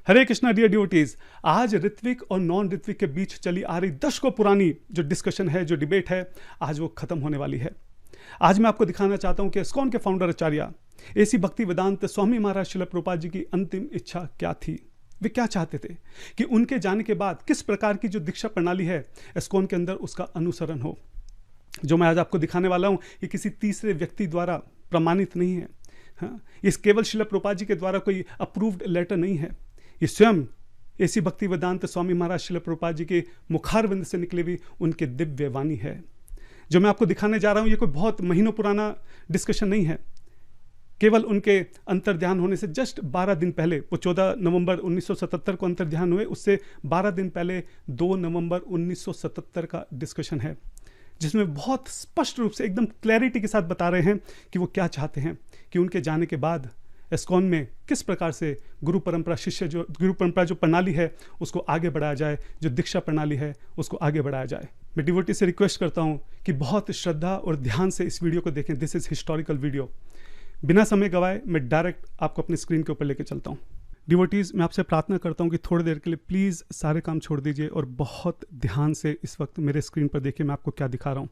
हरे Krishna dear devotees. आज ऋत्विक और non Ritwik के बीच चली आ रही दशकों पुरानी जो डिस्कशन है, जो डिबेट है, आज वो खत्म होने वाली है। आज मैं आपको दिखाना चाहता हूं कि इस्कॉन के फाउंडर आचार्य एसी भक्ति वेदांत स्वामी महाराज श्रील प्रभुपाद जी की अंतिम इच्छा क्या थी। वे क्या चाहते थे कि उनके जाने के बाद किस प्रकार की जो दीक्षा प्रणाली है इस्कॉन के अंदर उसका अनुसरण हो। जो मैं आज आपको दिखाने वाला हूं ये किसी तीसरे व्यक्ति द्वारा प्रमाणित नहीं है। हाँ, इस केवल श्रील प्रभुपाद जी के द्वारा कोई अप्रूव्ड लेटर नहीं है। ये स्वयं एसी भक्ति वेदांत स्वामी महाराज श्रील प्रभुपाद जी के मुखारविंद से निकली हुई उनके दिव्य वाणी है। जो मैं आपको दिखाने जा रहा हूं ये कोई बहुत महीनों पुराना डिस्कशन नहीं है। केवल उनके अंतर्ध्यान होने से जस्ट 12 दिन पहले, वो 14 नवंबर 1977 को अंतर्ध्यान हुए, उससे 12 दिन पहले 2 नवंबर 1977 का डिस्कशन है, जिसमें बहुत स्पष्ट रूप से एकदम क्लैरिटी के साथ बता रहे हैं कि वो क्या चाहते हैं कि उनके जाने के बाद इस्कॉन में किस प्रकार से गुरु परंपरा जो प्रणाली है उसको आगे बढ़ाया जाए, जो दीक्षा प्रणाली है उसको आगे बढ़ाया जाए। मैं डिवोटी से रिक्वेस्ट करता हूं कि बहुत श्रद्धा और ध्यान से इस वीडियो को देखें। This is historical video. बिना समय गवाए मैं डायरेक्ट आपको अपनी स्क्रीन के ऊपर लेके चलता हूं। डिवोटीज, मैं आपसे प्रार्थना करता हूं कि थोड़ी देर के लिए प्लीज़ सारे काम छोड़ दीजिए और बहुत ध्यान से इस वक्त मेरे स्क्रीन पर देखिए मैं आपको क्या दिखा रहा हूं।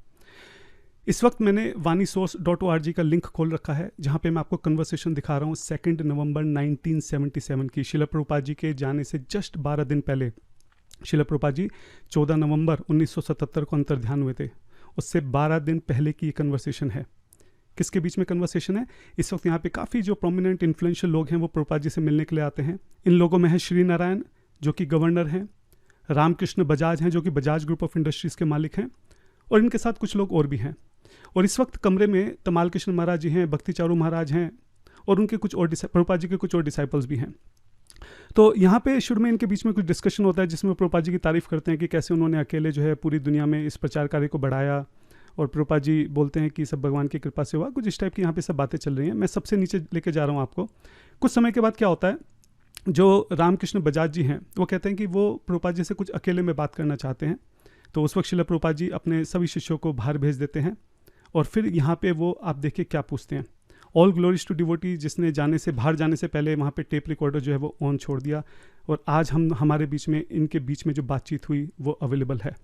इस वक्त मैंने vanisource.org का लिंक खोल रखा है, जहां पे मैं आपको कन्वर्सेशन दिखा रहा हूं 2 नवंबर 1977 की। श्रील प्रभुपाद जी के जाने से जस्ट 12 दिन पहले श्रील प्रभुपाद जी 14 नवंबर 1977 को अंतर्ध्यान हुए थे। उससे 12 दिन पहले की ये कन्वर्सेशन है। किसके बीच में कन्वर्सेशन है? इस वक्त यहाँ पे काफ़ी जो प्रोमिनेंट इन्फ्लुएंशियल लोग हैं वो प्रभुपाद जी से मिलने के लिए आते हैं। इन लोगों में है श्री नारायण जो कि गवर्नर हैं, रामकृष्ण बजाज हैं जो कि बजाज ग्रुप ऑफ इंडस्ट्रीज़ के मालिक हैं, और इनके साथ कुछ लोग और भी हैं। और इस वक्त कमरे में तमाल कृष्ण महाराज जी हैं, भक्ति चारू महाराज हैं, और उनके कुछ और प्रभुपाद जी के कुछ और डिसाइपल्स भी हैं। तो यहाँ पे शुरू में इनके बीच में कुछ डिस्कशन होता है जिसमें प्रभुपाद जी की तारीफ करते हैं कि कैसे उन्होंने अकेले जो है पूरी दुनिया में इस प्रचार कार्य को बढ़ाया, और प्रभुपाद जी बोलते हैं कि सब भगवान की कृपा से हुआ। कुछ इस टाइप की यहाँ पे सब बातें चल रही हैं। मैं सबसे नीचे लेके जा रहा हूँ आपको। कुछ समय के बाद क्या होता है, जो रामकृष्ण बजाज जी हैं वो कहते हैं कि वो प्रभुपाद जी से कुछ अकेले में बात करना चाहते हैं। तो उस वक्त श्रील प्रभुपाद जी अपने सभी शिष्यों को बाहर भेज देते हैं, और फिर यहाँ पे वो आप देखिए क्या पूछते हैं। ऑल ग्लोरीज टू डिवोटी, जिसने बाहर जाने से पहले वहाँ पे टेप रिकॉर्डर जो है वो ऑन छोड़ दिया, और आज हमारे बीच में इनके बीच में जो बातचीत हुई वो अवेलेबल है।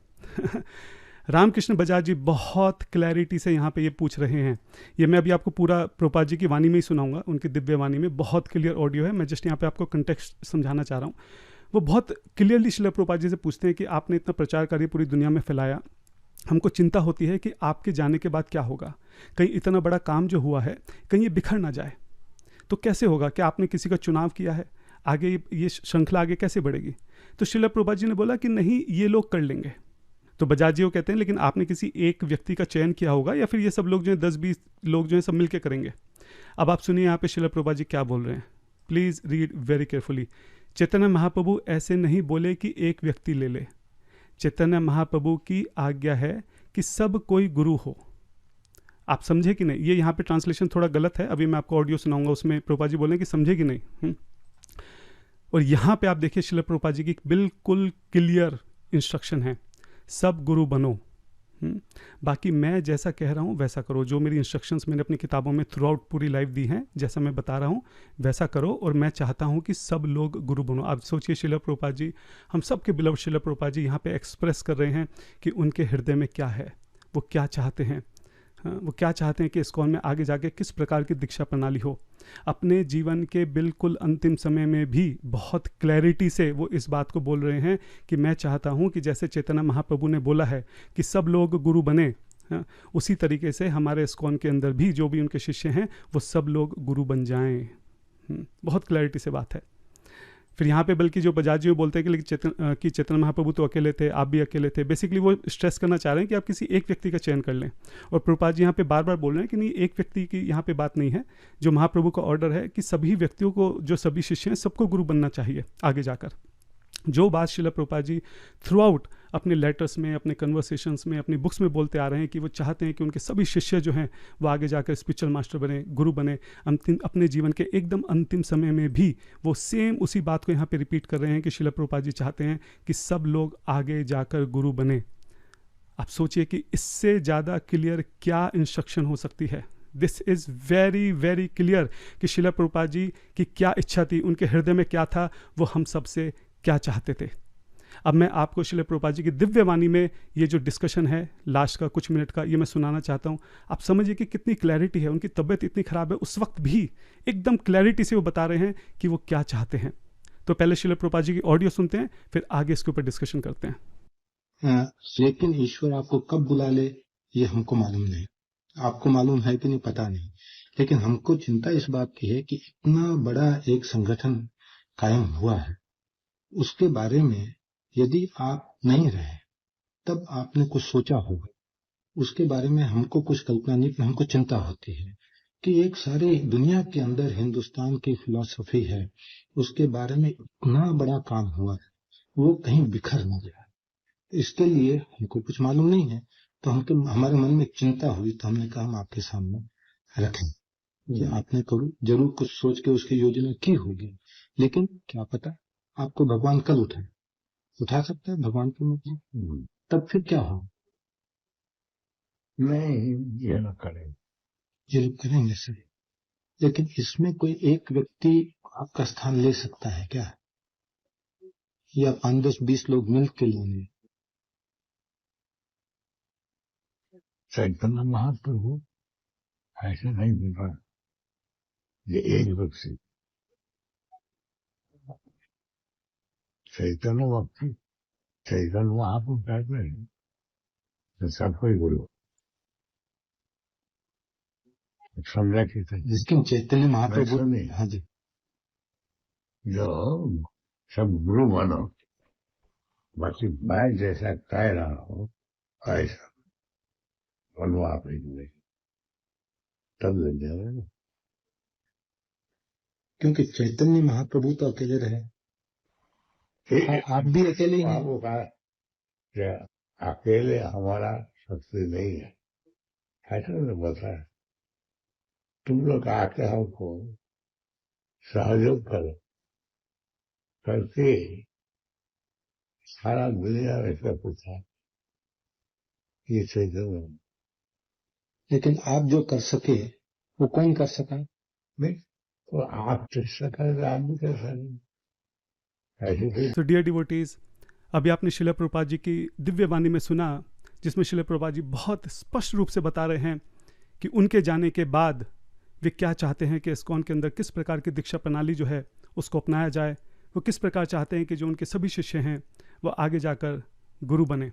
रामकृष्ण बजाज जी बहुत क्लैरिटी से यहाँ पे ये पूछ रहे हैं। ये मैं अभी आपको पूरा प्रभुपाद जी की वाणी में ही सुनाऊंगा, उनकी दिव्य वाणी में। बहुत क्लियर ऑडियो है, मैं जस्ट यहाँ पे आपको कंटेक्स्ट समझाना चाह रहा हूँ। वो बहुत क्लियरली श्रील प्रभुपाद जी से पूछते हैं कि आपने इतना प्रचार कार्य पूरी दुनिया में फैलाया, हमको चिंता होती है कि आपके जाने के बाद क्या होगा। कहीं इतना बड़ा काम जो हुआ है कहीं ये बिखर ना जाए, तो कैसे होगा? क्या आपने किसी का चुनाव किया है? आगे ये श्रृंखला आगे कैसे बढ़ेगी? तो श्रील प्रभुपाद जी ने बोला कि नहीं, ये लोग कर लेंगे। तो बजाज जी वो कहते हैं लेकिन आपने किसी एक व्यक्ति का चयन किया होगा, या फिर ये सब लोग जो है 10-20 लोग जो है सब मिलके करेंगे? अब आप सुनिए यहाँ पे श्रील प्रभुपाद जी क्या बोल रहे हैं। Please read very carefully. Chaitanya Mahaprabhu ऐसे नहीं बोले कि एक व्यक्ति ले ले। चैतन्य महाप्रभु की आज्ञा है कि सब कोई गुरु हो। आप समझे कि नहीं? ये यहाँ पे ट्रांसलेशन थोड़ा गलत है, अभी मैं आपको ऑडियो सुनाऊंगा, उसमें प्रभुपाद जी बोलें कि समझे कि नहीं। और यहाँ पे आप देखिए श्रील प्रभुपाद जी की बिल्कुल क्लियर इंस्ट्रक्शन है, सब गुरु बनो। बाकी मैं जैसा कह रहा हूँ वैसा करो। जो मेरी इंस्ट्रक्शंस मैंने अपनी किताबों में थ्रू आउट पूरी लाइफ दी हैं, जैसा मैं बता रहा हूँ वैसा करो, और मैं चाहता हूँ कि सब लोग गुरु बनो। आप सोचिए श्रील प्रभुपाद जी, हम सब के बिलव श्रील प्रभुपाद जी यहाँ पे एक्सप्रेस कर रहे हैं कि उनके हृदय में क्या है, वो क्या चाहते हैं। वो क्या चाहते हैं कि इस्कॉन में आगे जाके किस प्रकार की दीक्षा प्रणाली हो। अपने जीवन के बिल्कुल अंतिम समय में भी बहुत क्लैरिटी से वो इस बात को बोल रहे हैं कि मैं चाहता हूँ कि जैसे चैतन्य महाप्रभु ने बोला है कि सब लोग गुरु बने, उसी तरीके से हमारे इस्कॉन के अंदर भी जो भी उनके शिष्य हैं वो सब लोग गुरु बन जाएं। बहुत क्लैरिटी से बात है। फिर यहाँ पे बल्कि जो बजाज जी वो बोलते हैं कि चैतन्य महाप्रभु तो अकेले थे, आप भी अकेले थे। बेसिकली वो स्ट्रेस करना चाह रहे हैं कि आप किसी एक व्यक्ति का चयन कर लें। और प्रभुपाद जी यहाँ पे बार बार बोल रहे हैं कि नहीं, एक व्यक्ति की यहाँ पे बात नहीं है। जो महाप्रभु का ऑर्डर है कि सभी व्यक्तियों को, जो सभी शिष्य हैं, सबको गुरु बनना चाहिए आगे जाकर। जो बात श्रील प्रभुपाद जी थ्रू आउट अपने लेटर्स में, अपने कन्वर्सेशंस में, अपनी बुक्स में बोलते आ रहे हैं कि वो चाहते हैं कि उनके सभी शिष्य जो हैं वो आगे जाकर स्पिरिचुअल मास्टर बने, गुरु बने। अपने जीवन के एकदम अंतिम समय में भी वो सेम उसी बात को यहाँ पे रिपीट कर रहे हैं कि श्रील प्रभुपाद जी चाहते हैं कि सब लोग आगे जाकर गुरु बने। आप सोचिए कि इससे ज़्यादा क्लियर क्या इंस्ट्रक्शन हो सकती है। This is very very clear कि शिला प्रभुपाद जी की क्या इच्छा थी, उनके हृदय में क्या था, वो हम सबसे क्या चाहते थे। अब मैं आपको शिला प्रभुपाद जी की दिव्य वाणी में ये जो डिस्कशन है लास्ट का कुछ मिनट का, ये मैं सुनाना चाहता हूँ। आप समझिए कि कितनी क्लैरिटी है, उनकी तबीयत इतनी ख़राब है, उस वक्त भी एकदम क्लैरिटी से वो बता रहे हैं कि वो क्या चाहते हैं। तो पहले शिला प्रभुपाद जी की ऑडियो सुनते हैं, फिर आगे इसके ऊपर डिस्कशन करते हैं। लेकिन ईश्वर आपको कब बुला ले ये हमको मालूम नहीं, आपको मालूम है कि नहीं पता नहीं, लेकिन हमको चिंता इस बात की है कि इतना बड़ा एक संगठन कायम हुआ है, उसके बारे में यदि आप नहीं रहे तब आपने कुछ सोचा होगा, उसके बारे में हमको कुछ कल्पना नहीं, हमको चिंता होती है कि एक सारी दुनिया के अंदर हिंदुस्तान की फिलॉसफी है, उसके बारे में इतना बड़ा काम हुआ है, वो कहीं बिखर न जाए। इसके लिए हमको कुछ मालूम नहीं है, तो हमको हमारे मन में चिंता हुई, तो हमने कहा हम आपके सामने रखें कि आपने कभी जरूर कुछ सोच के उसकी योजना की होगी, लेकिन क्या पता आपको भगवान कल उठा सकता है भगवान की मूर्ति, तब फिर क्या हो? नहीं, ये न करें, ये करेंगे सर, लेकिन इसमें कोई एक व्यक्ति आपका स्थान ले सकता है क्या, या 5-10-20 लोग मिल के लेंगे? चैतन्य महाप्रभु ऐसे नहीं बोला, ये एक व्यक्ति चैतन्य भक्ति, चैतन्य महाप्रभु कहते हैं तो सबको ही गुरु समझा कि लेकिन चैतन्य महाप्रभु नहीं, हाँ जी, जो सब गुरु बनो, बाकी मैं जैसा कह रहा हूँ ऐसा बनो आप ही नहीं, तब लग जाएगा। क्योंकि चैतन्य महाप्रभु तो अकेले रहे, आप भी अकेले ही हैं। अकेले हमारा शक्ति नहीं है, ऐसा नहीं बताया। तुम लोग आके हमको सहयोग करो, करके सारा दुनिया में सब कुछ है, ये चैतन्य। लेकिन आप जो कर सके वो कौन कर सका? तो आप चेष्टा करें, आप भी कर सकें। तो डियर डिवोटीज, अभी आपने शिला प्रभुपाद जी की दिव्य वाणी में सुना, जिसमें शिला प्रभुपाद जी बहुत स्पष्ट रूप से बता रहे हैं कि उनके जाने के बाद वे क्या चाहते हैं कि इस्कॉन के अंदर किस प्रकार की दीक्षा प्रणाली जो है उसको अपनाया जाए। वो किस प्रकार चाहते हैं कि जो उनके सभी शिष्य हैं वो आगे जाकर गुरु बने।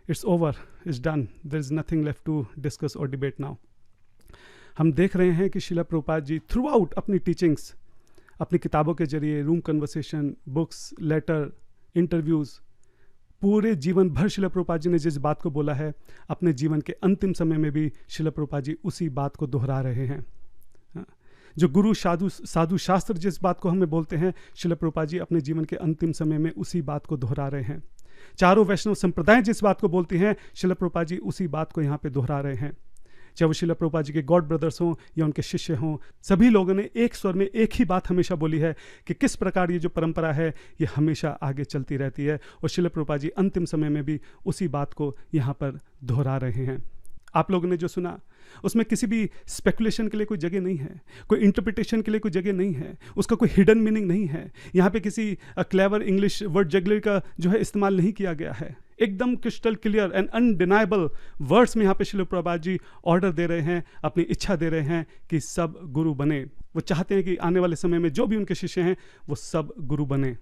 It's over, it's done, there is nothing left to discuss और डिबेट नाउ। हम देख रहे हैं कि शिला प्रभुपाद जी थ्रू आउट अपनी टीचिंग्स, अपनी किताबों के जरिए, room conversation, books, letter, interviews, पूरे जीवन भर शिला प्रभुपाद जी ने जिस बात को बोला है, अपने जीवन के अंतिम समय में भी शिला प्रभुपाद जी उसी बात को दोहरा रहे हैं। जो गुरु साधु शास्त्र जिस बात को हमें बोलते हैं, शिला प्रभुपाद जी अपने जीवन के अंतिम समय में उसी बात को दोहरा रहे हैं। चारों वैष्णव संप्रदाय जिस बात को बोलती हैं, शिला प्रभुपाद जी उसी बात को यहाँ पे दोहरा रहे हैं। चाहे वो शिला प्रभुपाद जी के गॉड ब्रदर्स हों या उनके शिष्य हों, सभी लोगों ने एक स्वर में एक ही बात हमेशा बोली है कि किस प्रकार ये जो परंपरा है ये हमेशा आगे चलती रहती है, और शिला प्रभुपाद जी अंतिम समय में भी उसी बात को यहाँ पर दोहरा रहे हैं। आप लोगों ने जो सुना उसमें किसी भी स्पेकुलेशन के लिए कोई जगह नहीं है, कोई इंटरप्रिटेशन के लिए कोई जगह नहीं है, उसका कोई हिडन मीनिंग नहीं है। यहाँ पे किसी क्लेवर इंग्लिश वर्ड जगलर का जो है इस्तेमाल नहीं किया गया है। एकदम crystal clear and undeniable words में यहाँ पे शिला प्रभुपाद जी ऑर्डर दे रहे हैं, अपनी इच्छा दे रहे हैं कि सब गुरु बने। वो चाहते हैं कि आने वाले समय में जो भी उनके शिष्य हैं वो सब गुरु बने।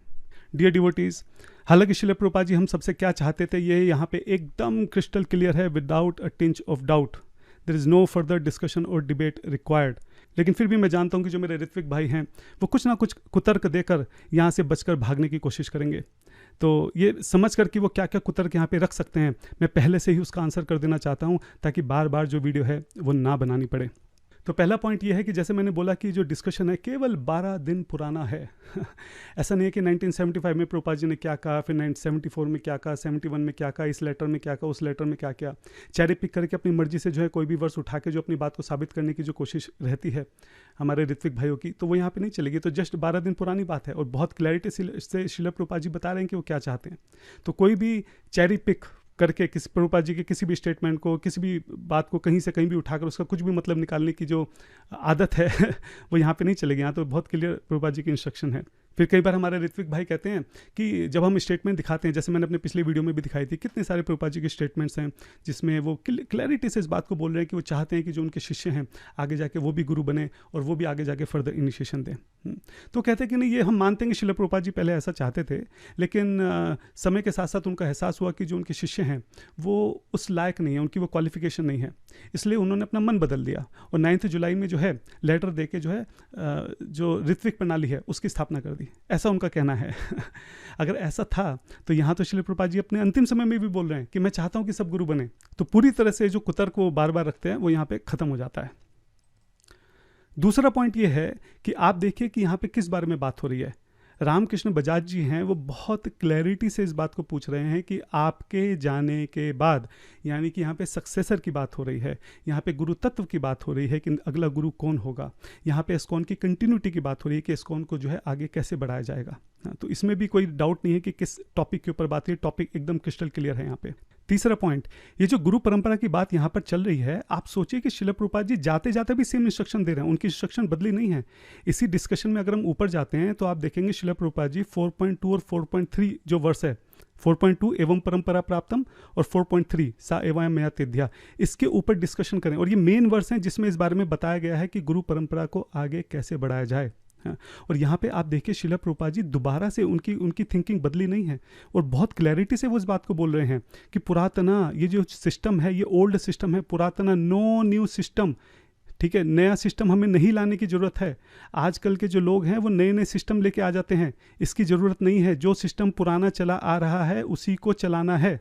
डियर डिवोटीज, हालांकि शिला प्रभुपाद जी हम सबसे क्या चाहते थे ये यहाँ पे एकदम क्रिस्टल क्लियर है, without a tinge of doubt. There is no further discussion और डिबेट रिक्वायर्ड। लेकिन फिर भी मैं जानता हूँ कि जो मेरे ऋत्विक भाई हैं वो कुछ ना कुछ कुतर्क देकर यहाँ से बचकर भागने की कोशिश करेंगे। तो ये समझ कर कि वो क्या क्या कुतर्क यहाँ पे रख सकते हैं, मैं पहले से ही उसका आंसर कर देना चाहता हूँ ताकि बार बार जो वीडियो है वो ना बनानी पड़े। तो पहला पॉइंट ये है कि जैसे मैंने बोला कि जो डिस्कशन है केवल 12 दिन पुराना है। ऐसा नहीं है कि 1975 में प्रभुपाद जी ने क्या कहा, फिर 1974 में क्या कहा, 71 में क्या कहा, इस लेटर में क्या कहा, उस लेटर में क्या किया। चेरी पिक करके अपनी मर्जी से जो है कोई भी वर्ष उठा के जो अपनी बात को साबित करने की जो कोशिश रहती है हमारे ऋत्विक भाइयों की, तो वो यहाँ पे नहीं चलेगी। तो जस्ट 12 दिन पुरानी बात है और बहुत क्लैरिटी से शिला प्रभुपाद जी बता रहे हैं कि वो क्या चाहते हैं। तो कोई भी चेरी पिक करके किसी प्रभुपाद जी के किसी भी स्टेटमेंट को, किसी भी बात को कहीं से कहीं भी उठाकर उसका कुछ भी मतलब निकालने की जो आदत है वो यहाँ पे नहीं चलेगी। यहाँ तो बहुत क्लियर प्रभुपाद जी की इंस्ट्रक्शन है। फिर कई बार हमारे ऋत्विक भाई कहते हैं कि जब हम स्टेटमेंट दिखाते हैं, जैसे मैंने अपने पिछले वीडियो में भी दिखाई थी, कितने सारे प्रभुपाद जी के स्टेटमेंट्स हैं जिसमें वो क्लैरिटी से इस बात को बोल रहे हैं कि वो चाहते हैं कि जो उनके शिष्य हैं आगे जाके वो भी गुरु बने और वो भी आगे जाके फर्दर इनिशिएशन दें। तो कहते हैं कि नहीं, ये हम मानते हैं कि श्रील प्रभुपाद जी पहले ऐसा चाहते थे, लेकिन समय के साथ साथ उनका एहसास हुआ कि जो उनके शिष्य हैं वो उस लायक नहीं है, उनकी वो क्वालिफिकेशन नहीं है, इसलिए उन्होंने अपना मन बदल दिया और 9 जुलाई में जो है लेटर दे के जो है जो ऋत्विक प्रणाली है उसकी स्थापना कर दी, ऐसा उनका कहना है। अगर ऐसा था तो यहाँ तो श्रील प्रभुपाद जी अपने अंतिम समय में भी बोल रहे हैं कि मैं चाहता हूँ कि सब गुरु बने, तो पूरी तरह से जो कुतर्क वो बार बार रखते हैं वो यहाँ पे खत्म हो जाता है। दूसरा पॉइंट ये है कि आप देखिए कि यहाँ पे किस बारे में बात हो रही है। रामकृष्ण बजाज जी हैं, वो बहुत क्लैरिटी से इस बात को पूछ रहे हैं कि आपके जाने के बाद, यानी कि यहाँ पे सक्सेसर की बात हो रही है, यहाँ पे गुरु तत्व की बात हो रही है कि अगला गुरु कौन होगा, यहाँ पे इस्कॉन की कंटिन्यूटी की बात हो रही है कि इस्कॉन को जो है आगे कैसे बढ़ाया जाएगा। तो इसमें भी कोई डाउट नहीं है कि किस टॉपिक के ऊपर बात है, टॉपिक एकदम क्रिस्टल क्लियर है यहाँ पे। तीसरा पॉइंट, ये जो गुरु परंपरा की बात यहाँ पर चल रही है, आप सोचिए कि श्रील प्रभुपाद जी जाते जाते भी सेम इंस्ट्रक्शन दे रहे हैं, उनकी इंस्ट्रक्शन बदली नहीं है। इसी डिस्कशन में अगर हम ऊपर जाते हैं तो आप देखेंगे श्रील प्रभुपाद जी 4.2 और 4.3 जो वर्स है, 4.2 एवं परंपरा प्राप्तम और 4.3 सा एवं मया तेध्या, इसके ऊपर डिस्कशन करें और ये मेन वर्स हैं जिसमें इस बारे में बताया गया है कि गुरु परंपरा को आगे कैसे बढ़ाया जाए। और यहाँ पे आप देखिए श्रील प्रभुपाद जी दोबारा से उनकी थिंकिंग बदली नहीं है और बहुत क्लैरिटी से वो इस बात को बोल रहे हैं कि पुरातना ये जो सिस्टम है ये ओल्ड सिस्टम है, पुरातना, नो न्यू सिस्टम। ठीक है, नया सिस्टम हमें नहीं लाने की ज़रूरत है। आजकल के जो लोग हैं वो नए नए सिस्टम लेके आ जाते हैं, इसकी ज़रूरत नहीं है। जो सिस्टम पुराना चला आ रहा है उसी को चलाना है।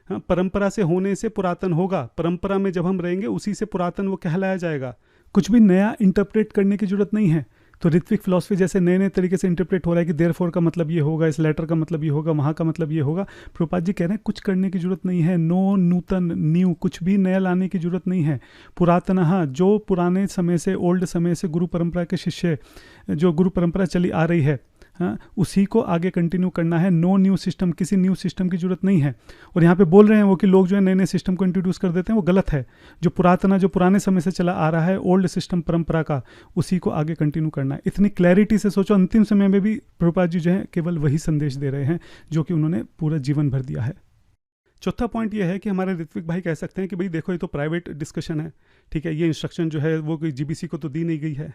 हाँ, परंपरा से होने से पुरातन होगा, परंपरा में जब हम रहेंगे उसी से पुरातन वो कहलाया जाएगा। कुछ भी नया इंटरप्रेट करने की ज़रूरत नहीं है। तो ऋत्विक फिलॉसफी जैसे नए नए तरीके से इंटरप्रेट हो रहा है कि देयरफॉर का मतलब ये होगा, इस लेटर का मतलब ये होगा, वहाँ का मतलब ये होगा। प्रभुपाद जी कह रहे हैं कुछ करने की जरूरत नहीं है, नो नूतन न्यू, कुछ भी नया लाने की जरूरत नहीं है। पुरातनः, जो पुराने समय से, ओल्ड समय से गुरु परंपरा के शिष्य, जो गुरु परंपरा चली आ रही है, हाँ, उसी को आगे कंटिन्यू करना है। नो न्यू सिस्टम, किसी न्यू सिस्टम की जरूरत नहीं है। और यहाँ पे बोल रहे हैं वो कि लोग जो है नए नए सिस्टम को इंट्रोड्यूस कर देते हैं, वो गलत है। जो पुरातना, जो पुराने समय से चला आ रहा है ओल्ड सिस्टम परंपरा का, उसी को आगे कंटिन्यू करना है। इतनी क्लैरिटी से सोचो, अंतिम समय में भी प्रभुपाद जी जो है केवल वही संदेश दे रहे हैं जो कि उन्होंने पूरा जीवन भर दिया है। चौथा पॉइंट ये है कि हमारे ऋत्विक भाई कह सकते हैं कि भाई देखो ये तो प्राइवेट डिस्कशन है, ठीक है, ये इंस्ट्रक्शन जो है वो कोई जीबीसी को तो दी नहीं गई है।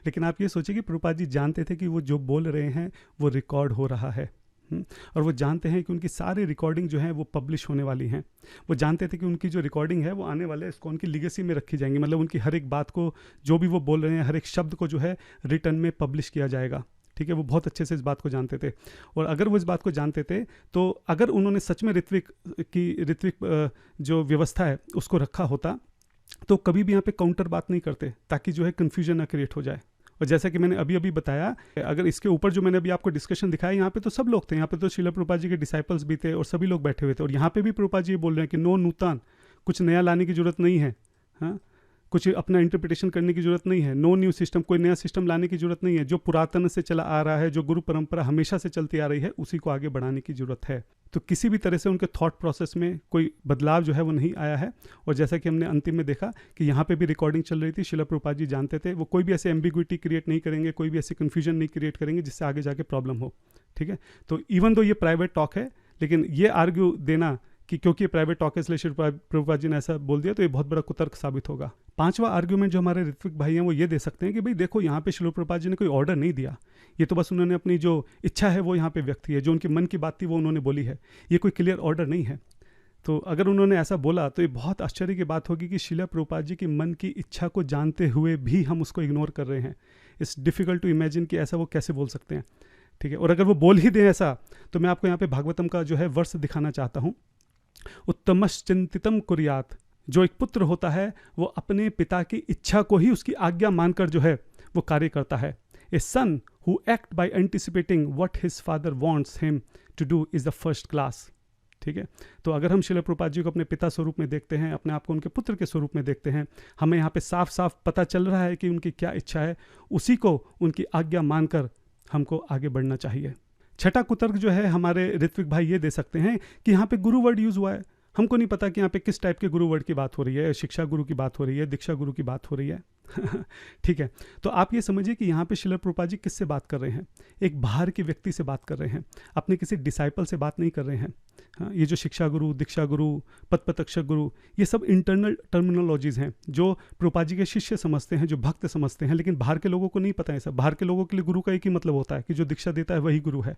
लेकिन आप ये सोचिए कि प्रभुपाद जी जानते थे कि वो जो बोल रहे हैं वो रिकॉर्ड हो रहा है, और वो जानते हैं कि उनकी सारी रिकॉर्डिंग जो है वो पब्लिश होने वाली हैं। वो जानते थे कि उनकी जो रिकॉर्डिंग है वो आने वाले इस्कॉन की लीगेसी में रखी जाएंगी, मतलब उनकी हर एक बात को, जो भी वो बोल रहे हैं, हर एक शब्द को जो है रिटर्न में पब्लिश किया जाएगा। ठीक है, वो बहुत अच्छे से इस बात को जानते थे। और अगर वो इस बात को जानते थे तो अगर उन्होंने सच में ऋत्विक जो व्यवस्था है उसको रखा होता तो कभी भी यहाँ पे काउंटर बात नहीं करते, ताकि जो है कन्फ्यूजन ना क्रिएट हो जाए। और जैसा कि मैंने अभी बताया, अगर इसके ऊपर जो मैंने अभी आपको डिस्कशन दिखाया, यहाँ पे तो सब लोग थे, यहाँ पे तो श्रील प्रभुपाद जी के डिसाइपल्स भी थे और सभी लोग बैठे हुए थे। और यहाँ पे भी प्रभुपाद जी बोल रहे हैं कि नो नूतन, कुछ नया लाने की जरूरत नहीं है, हाँ, कुछ अपना इंटरप्रिटेशन करने की जरूरत नहीं है। नो न्यू सिस्टम, कोई नया सिस्टम लाने की जरूरत नहीं है। जो पुरातन से चला आ रहा है, जो गुरु परंपरा हमेशा से चलती आ रही है, उसी को आगे बढ़ाने की जरूरत है। तो किसी भी तरह से उनके थॉट प्रोसेस में कोई बदलाव जो है वो नहीं आया है। और जैसा कि हमने अंतिम में देखा कि यहाँ पे भी रिकॉर्डिंग चल रही थी, श्रील प्रभुपाद जी जानते थे, वो कोई भी ऐसे एम्बिग्विटी क्रिएट नहीं करेंगे, कोई भी ऐसी कन्फ्यूजन नहीं क्रिएट करेंगे जिससे आगे जाके प्रॉब्लम हो। ठीक है, तो इवन दो ये प्राइवेट टॉक है, लेकिन ये आर्ग्यू देना कि क्योंकि ये प्राइवेट टॉक है इसलिए श्री प्रभुपाद जी ने ऐसा बोल दिया, तो ये बहुत बड़ा कुतर्क साबित होगा। पांचवा आर्ग्यूमेंट जो हमारे ऋत्विक भाई हैं वो ये दे सकते हैं कि भाई देखो, यहाँ पे श्री प्रभुपाद जी ने कोई ऑर्डर नहीं दिया, ये तो बस उन्होंने अपनी जो इच्छा है वो यहाँ पे व्यक्त की है, जो उनके मन की बात थी वो उन्होंने बोली है, ये कोई क्लियर ऑर्डर नहीं है। तो अगर उन्होंने ऐसा बोला तो ये बहुत आश्चर्य की बात होगी कि श्रील प्रभुपाद जी की मन की इच्छा को जानते हुए भी हम उसको इग्नोर कर रहे हैं। इट्स डिफिकल्ट टू इमेजिन कि ऐसा वो कैसे बोल सकते हैं। ठीक है, और अगर वो बोल ही दें ऐसा, तो मैं आपको यहाँ पे भागवतम का जो है वर्ष दिखाना चाहता हूँ। उत्तमश्चिंतितम कुर्यात, जो एक पुत्र होता है वो अपने पिता की इच्छा को ही उसकी आज्ञा मानकर जो है वो कार्य करता है। A son who act by anticipating what his father wants him to do is the first class. ठीक है, तो अगर हम श्रील प्रभुपाद जी को अपने पिता स्वरूप में देखते हैं, अपने आप को उनके पुत्र के स्वरूप में देखते हैं, हमें यहाँ पे साफ साफ पता चल रहा है कि उनकी क्या इच्छा है, उसी को उनकी आज्ञा मानकर हमको आगे बढ़ना चाहिए। छठा कुतर्क जो है हमारे ऋत्विक भाई ये दे सकते हैं कि यहाँ पे गुरु वर्ड यूज़ हुआ है। हमको नहीं पता कि यहाँ पे किस टाइप के गुरु वर्ड की बात हो रही है, शिक्षा गुरु की बात हो रही है, दीक्षा गुरु की बात हो रही है। ठीक है, तो आप ये समझिए कि यहाँ पे श्रील प्रभुपाद जी किससे बात कर रहे हैं? एक बाहर के व्यक्ति से बात कर रहे हैं, अपने किसी डिसाइपल से बात नहीं कर रहे हैं। हाँ, ये जो शिक्षा गुरु, दीक्षा गुरु, पदपतक्षक गुरु, ये सब इंटरनल टर्मिनोलॉजीज़ हैं जो प्रभुपाद जी के शिष्य समझते हैं, जो भक्त समझते हैं, लेकिन बाहर के लोगों को नहीं पता है सब। बाहर के लोगों के लिए गुरु का एक ही मतलब होता है कि जो दीक्षा देता है वही गुरु है।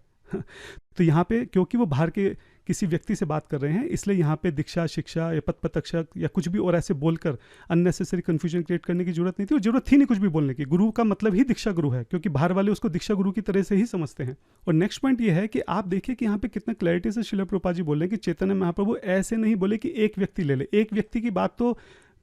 तो यहाँ पे क्योंकि वो बाहर के किसी व्यक्ति से बात कर रहे हैं, इसलिए यहाँ पे दीक्षा, शिक्षा या पदपतक्षक या कुछ भी और ऐसे बोलकर अननेसेसरी कन्फ्यूजन क्रिएट करने की जरूरत नहीं थी, और जरूरत थी नहीं कुछ भी बोलने की। गुरु का मतलब ही दीक्षा गुरु है, क्योंकि बाहर वाले उसको दीक्षा गुरु की तरह से ही समझते हैं। और नेक्स्ट पॉइंट ये है कि आप देखिए कि यहाँ पे कितना क्लैरिटी से श्रील प्रभुपाद जी बोल रहे हैं कि चैतन्य महाप्रभु ऐसे नहीं बोले कि एक व्यक्ति ले ले। एक व्यक्ति की बात तो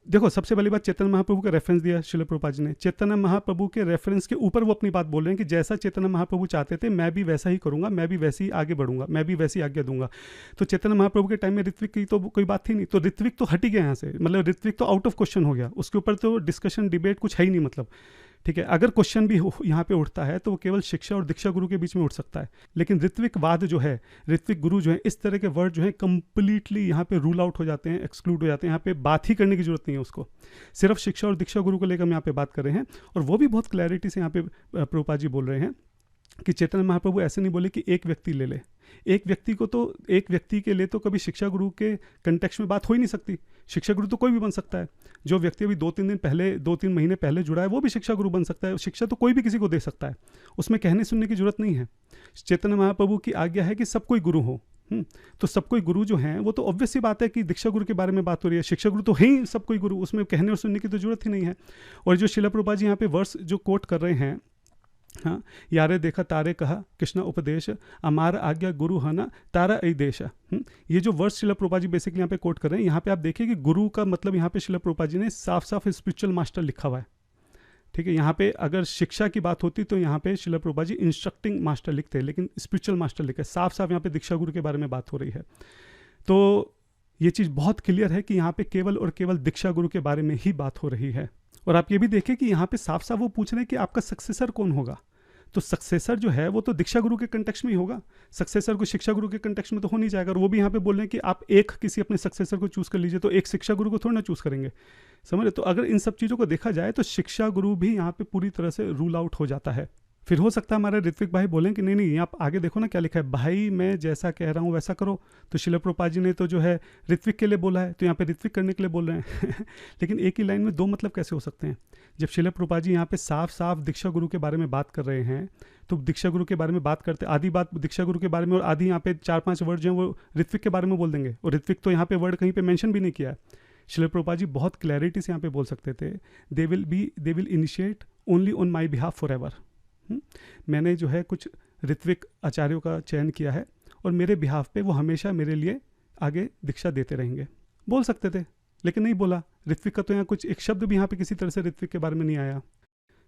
देखो, सबसे पहली बात चैतन्य महाप्रभु का रेफरेंस दिया श्रील प्रभुपाद जी ने। चैतन्य महाप्रभु के रेफरेंस के ऊपर वो अपनी बात बोल रहे हैं कि जैसा चैतन्य महाप्रभु चाहते थे मैं भी वैसा ही करूंगा, मैं भी वैसे ही आगे बढ़ूंगा, मैं भी वैसी आज्ञा दूंगा। तो चैतन्य महाप्रभु के टाइम में ऋत्विक की तो कोई बात थी नहीं, तो ऋत्विक तो हट ही गया यहाँ से, मतलब ऋत्विक तो आउट ऑफ क्वेश्चन हो गया, उसके ऊपर तो डिस्कशन डिबेट कुछ है ही नहीं। मतलब ठीक है, अगर क्वेश्चन भी यहाँ पे उठता है तो वो केवल शिक्षा और दीक्षा गुरु के बीच में उठ सकता है। लेकिन ऋत्विकवाद जो है, ऋत्विक गुरु जो है, इस तरह के वर्ड जो है कंप्लीटली यहाँ पे रूल आउट हो जाते हैं, एक्सक्लूड हो जाते हैं। यहाँ पे बात ही करने की जरूरत नहीं है उसको, सिर्फ शिक्षा और दीक्षा गुरु को लेकर हम यहाँ पे बात कर रहे हैं। और वो भी बहुत क्लैरिटी से यहाँ पे प्रभुपाद जी बोल रहे हैं कि चैतन्य महाप्रभु ऐसे नहीं बोले कि एक व्यक्ति ले ले। एक व्यक्ति को तो, एक व्यक्ति के लिए तो कभी शिक्षा गुरु के कंटेक्स्ट में बात हो ही नहीं सकती। शिक्षा गुरु तो कोई भी बन सकता है। जो व्यक्ति अभी 2-3 महीने पहले जुड़ा है वो भी शिक्षा गुरु बन सकता है। शिक्षा तो कोई भी किसी को दे सकता है, उसमें कहने सुनने की जरूरत नहीं है। चैतन्य महाप्रभु की आज्ञा है कि सब कोई गुरु हो। तो सब कोई गुरु जो हैं वो तो ऑब्वियस सी बात है कि दीक्षा गुरु के बारे में बात हो रही है, शिक्षा गुरु तो है ही सब कोई गुरु, उसमें कहने और सुनने की तो जरूरत ही नहीं है। और जो श्रील प्रभुपाद जी यहाँ पे वर्स जो कोट कर रहे हैं, हाँ, यारे देखा तारे कहा कृष्णा उपदेश, अमार आज्ञा गुरु हना तारा ऐ देश। ये जो वर्स श्रील प्रभुपाद जी बेसिकली यहाँ पे कोट कर रहे हैं, यहाँ पे आप देखिए कि गुरु का मतलब यहाँ पे श्रील प्रभुपाद जी ने साफ साफ स्पिरिचुअल मास्टर लिखा हुआ है। ठीक है, यहाँ पे अगर शिक्षा की बात होती तो यहाँ पे श्रील प्रभुपाद जी इंस्ट्रक्टिंग मास्टर लिखते हैं, लेकिन स्पिरिचुअल मास्टर लिखे। साफ साफ यहाँ पे दीक्षा गुरु के बारे में बात हो रही है। तो ये चीज़ बहुत क्लियर है कि यहाँ पे केवल और केवल दीक्षा गुरु के बारे में ही बात हो रही है। और आप ये भी देखें कि यहाँ पे साफ साफ वो पूछ रहे हैं कि आपका सक्सेसर कौन होगा। तो सक्सेसर जो है वो तो दीक्षा गुरु के कंटेक्स्ट में ही होगा, सक्सेसर को शिक्षा गुरु के कंटेक्स्ट में तो हो नहीं जाएगा। और वो भी यहाँ पे बोल रहे हैं कि आप एक किसी अपने सक्सेसर को चूज कर लीजिए, तो एक शिक्षा गुरु को थोड़ा ना चूज करेंगे, समझ रहे। तो अगर इन सब चीज़ों को देखा जाए तो शिक्षा गुरु भी यहाँ पे पूरी तरह से रूल आउट हो जाता है। फिर हो सकता है हमारे ऋत्विक भाई बोलें कि नहीं नहीं, आप आगे देखो ना क्या लिखा है, भाई मैं जैसा कह रहा हूँ वैसा करो। तो श्रील प्रभुपाद जी ने तो जो है ऋत्विक के लिए बोला है, तो यहाँ पे ऋत्विक करने के लिए बोल रहे हैं। लेकिन एक ही लाइन में दो मतलब कैसे हो सकते हैं? जब श्रील प्रभुपाद जी यहाँ पे साफ साफ दीक्षा गुरु के बारे में बात कर रहे हैं, तो दीक्षा गुरु के बारे में बात करते, आधी बात दीक्षा गुरु के बारे में और आधी यहाँ पे 4-5 वर्ड जो है वो ऋत्विक के बारे में बोल देंगे। और ऋत्विक तो यहाँ पे वर्ड कहीं पे मेंशन भी नहीं किया है। श्रील प्रभुपाद जी बहुत क्लैरिटी से यहाँ पे बोल सकते थे, they will initiate only on my behalf for ever. मैंने जो है कुछ ऋत्विक आचार्यों का चयन किया है और मेरे बिहाफ पे वो हमेशा मेरे लिए आगे दीक्षा देते रहेंगे, बोल सकते थे, लेकिन नहीं बोला। ऋत्विक का तो यहाँ कुछ एक शब्द भी यहाँ पे किसी तरह से ऋत्विक के बारे में नहीं आया।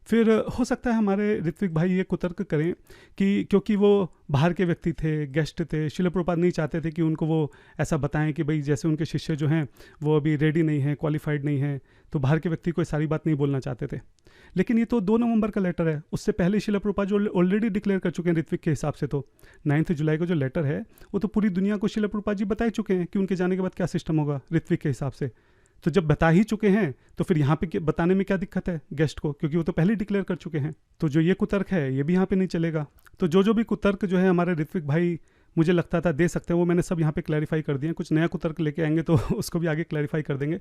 फिर हो सकता है हमारे ऋत्विक भाई ये कुतर्क करें कि क्योंकि वो बाहर के व्यक्ति थे, गेस्ट थे, श्रील प्रभुपाद नहीं चाहते थे कि उनको वो ऐसा बताएं कि भाई जैसे उनके शिष्य जो हैं वो अभी रेडी नहीं हैं, क्वालिफाइड नहीं हैं, तो बाहर के व्यक्ति को सारी बात नहीं बोलना चाहते थे। लेकिन ये तो 2 नवंबर का लेटर है, उससे पहले श्रील प्रभुपाद जो ऑलरेडी डिक्लेयर कर चुके हैं ऋत्विक के हिसाब से। तो 9 जुलाई को जो लेटर है वो तो पूरी दुनिया को श्रील प्रभुपाद जी बता चुके हैं कि उनके जाने के बाद क्या सिस्टम होगा ऋत्विक के हिसाब से। तो जब बता ही चुके हैं तो फिर यहाँ पे बताने में क्या दिक्कत है गेस्ट को, क्योंकि वो तो पहले डिक्लेयर कर चुके हैं। तो जो ये कुतर्क है ये भी यहाँ पे नहीं चलेगा। तो जो भी कुतर्क जो है हमारे ऋत्विक भाई मुझे लगता था दे सकते हैं, वो मैंने सब यहाँ पे क्लैरिफाई कर दिए। कुछ नया कुतर्क लेके आएंगे तो उसको भी आगे क्लैरिफाई कर देंगे।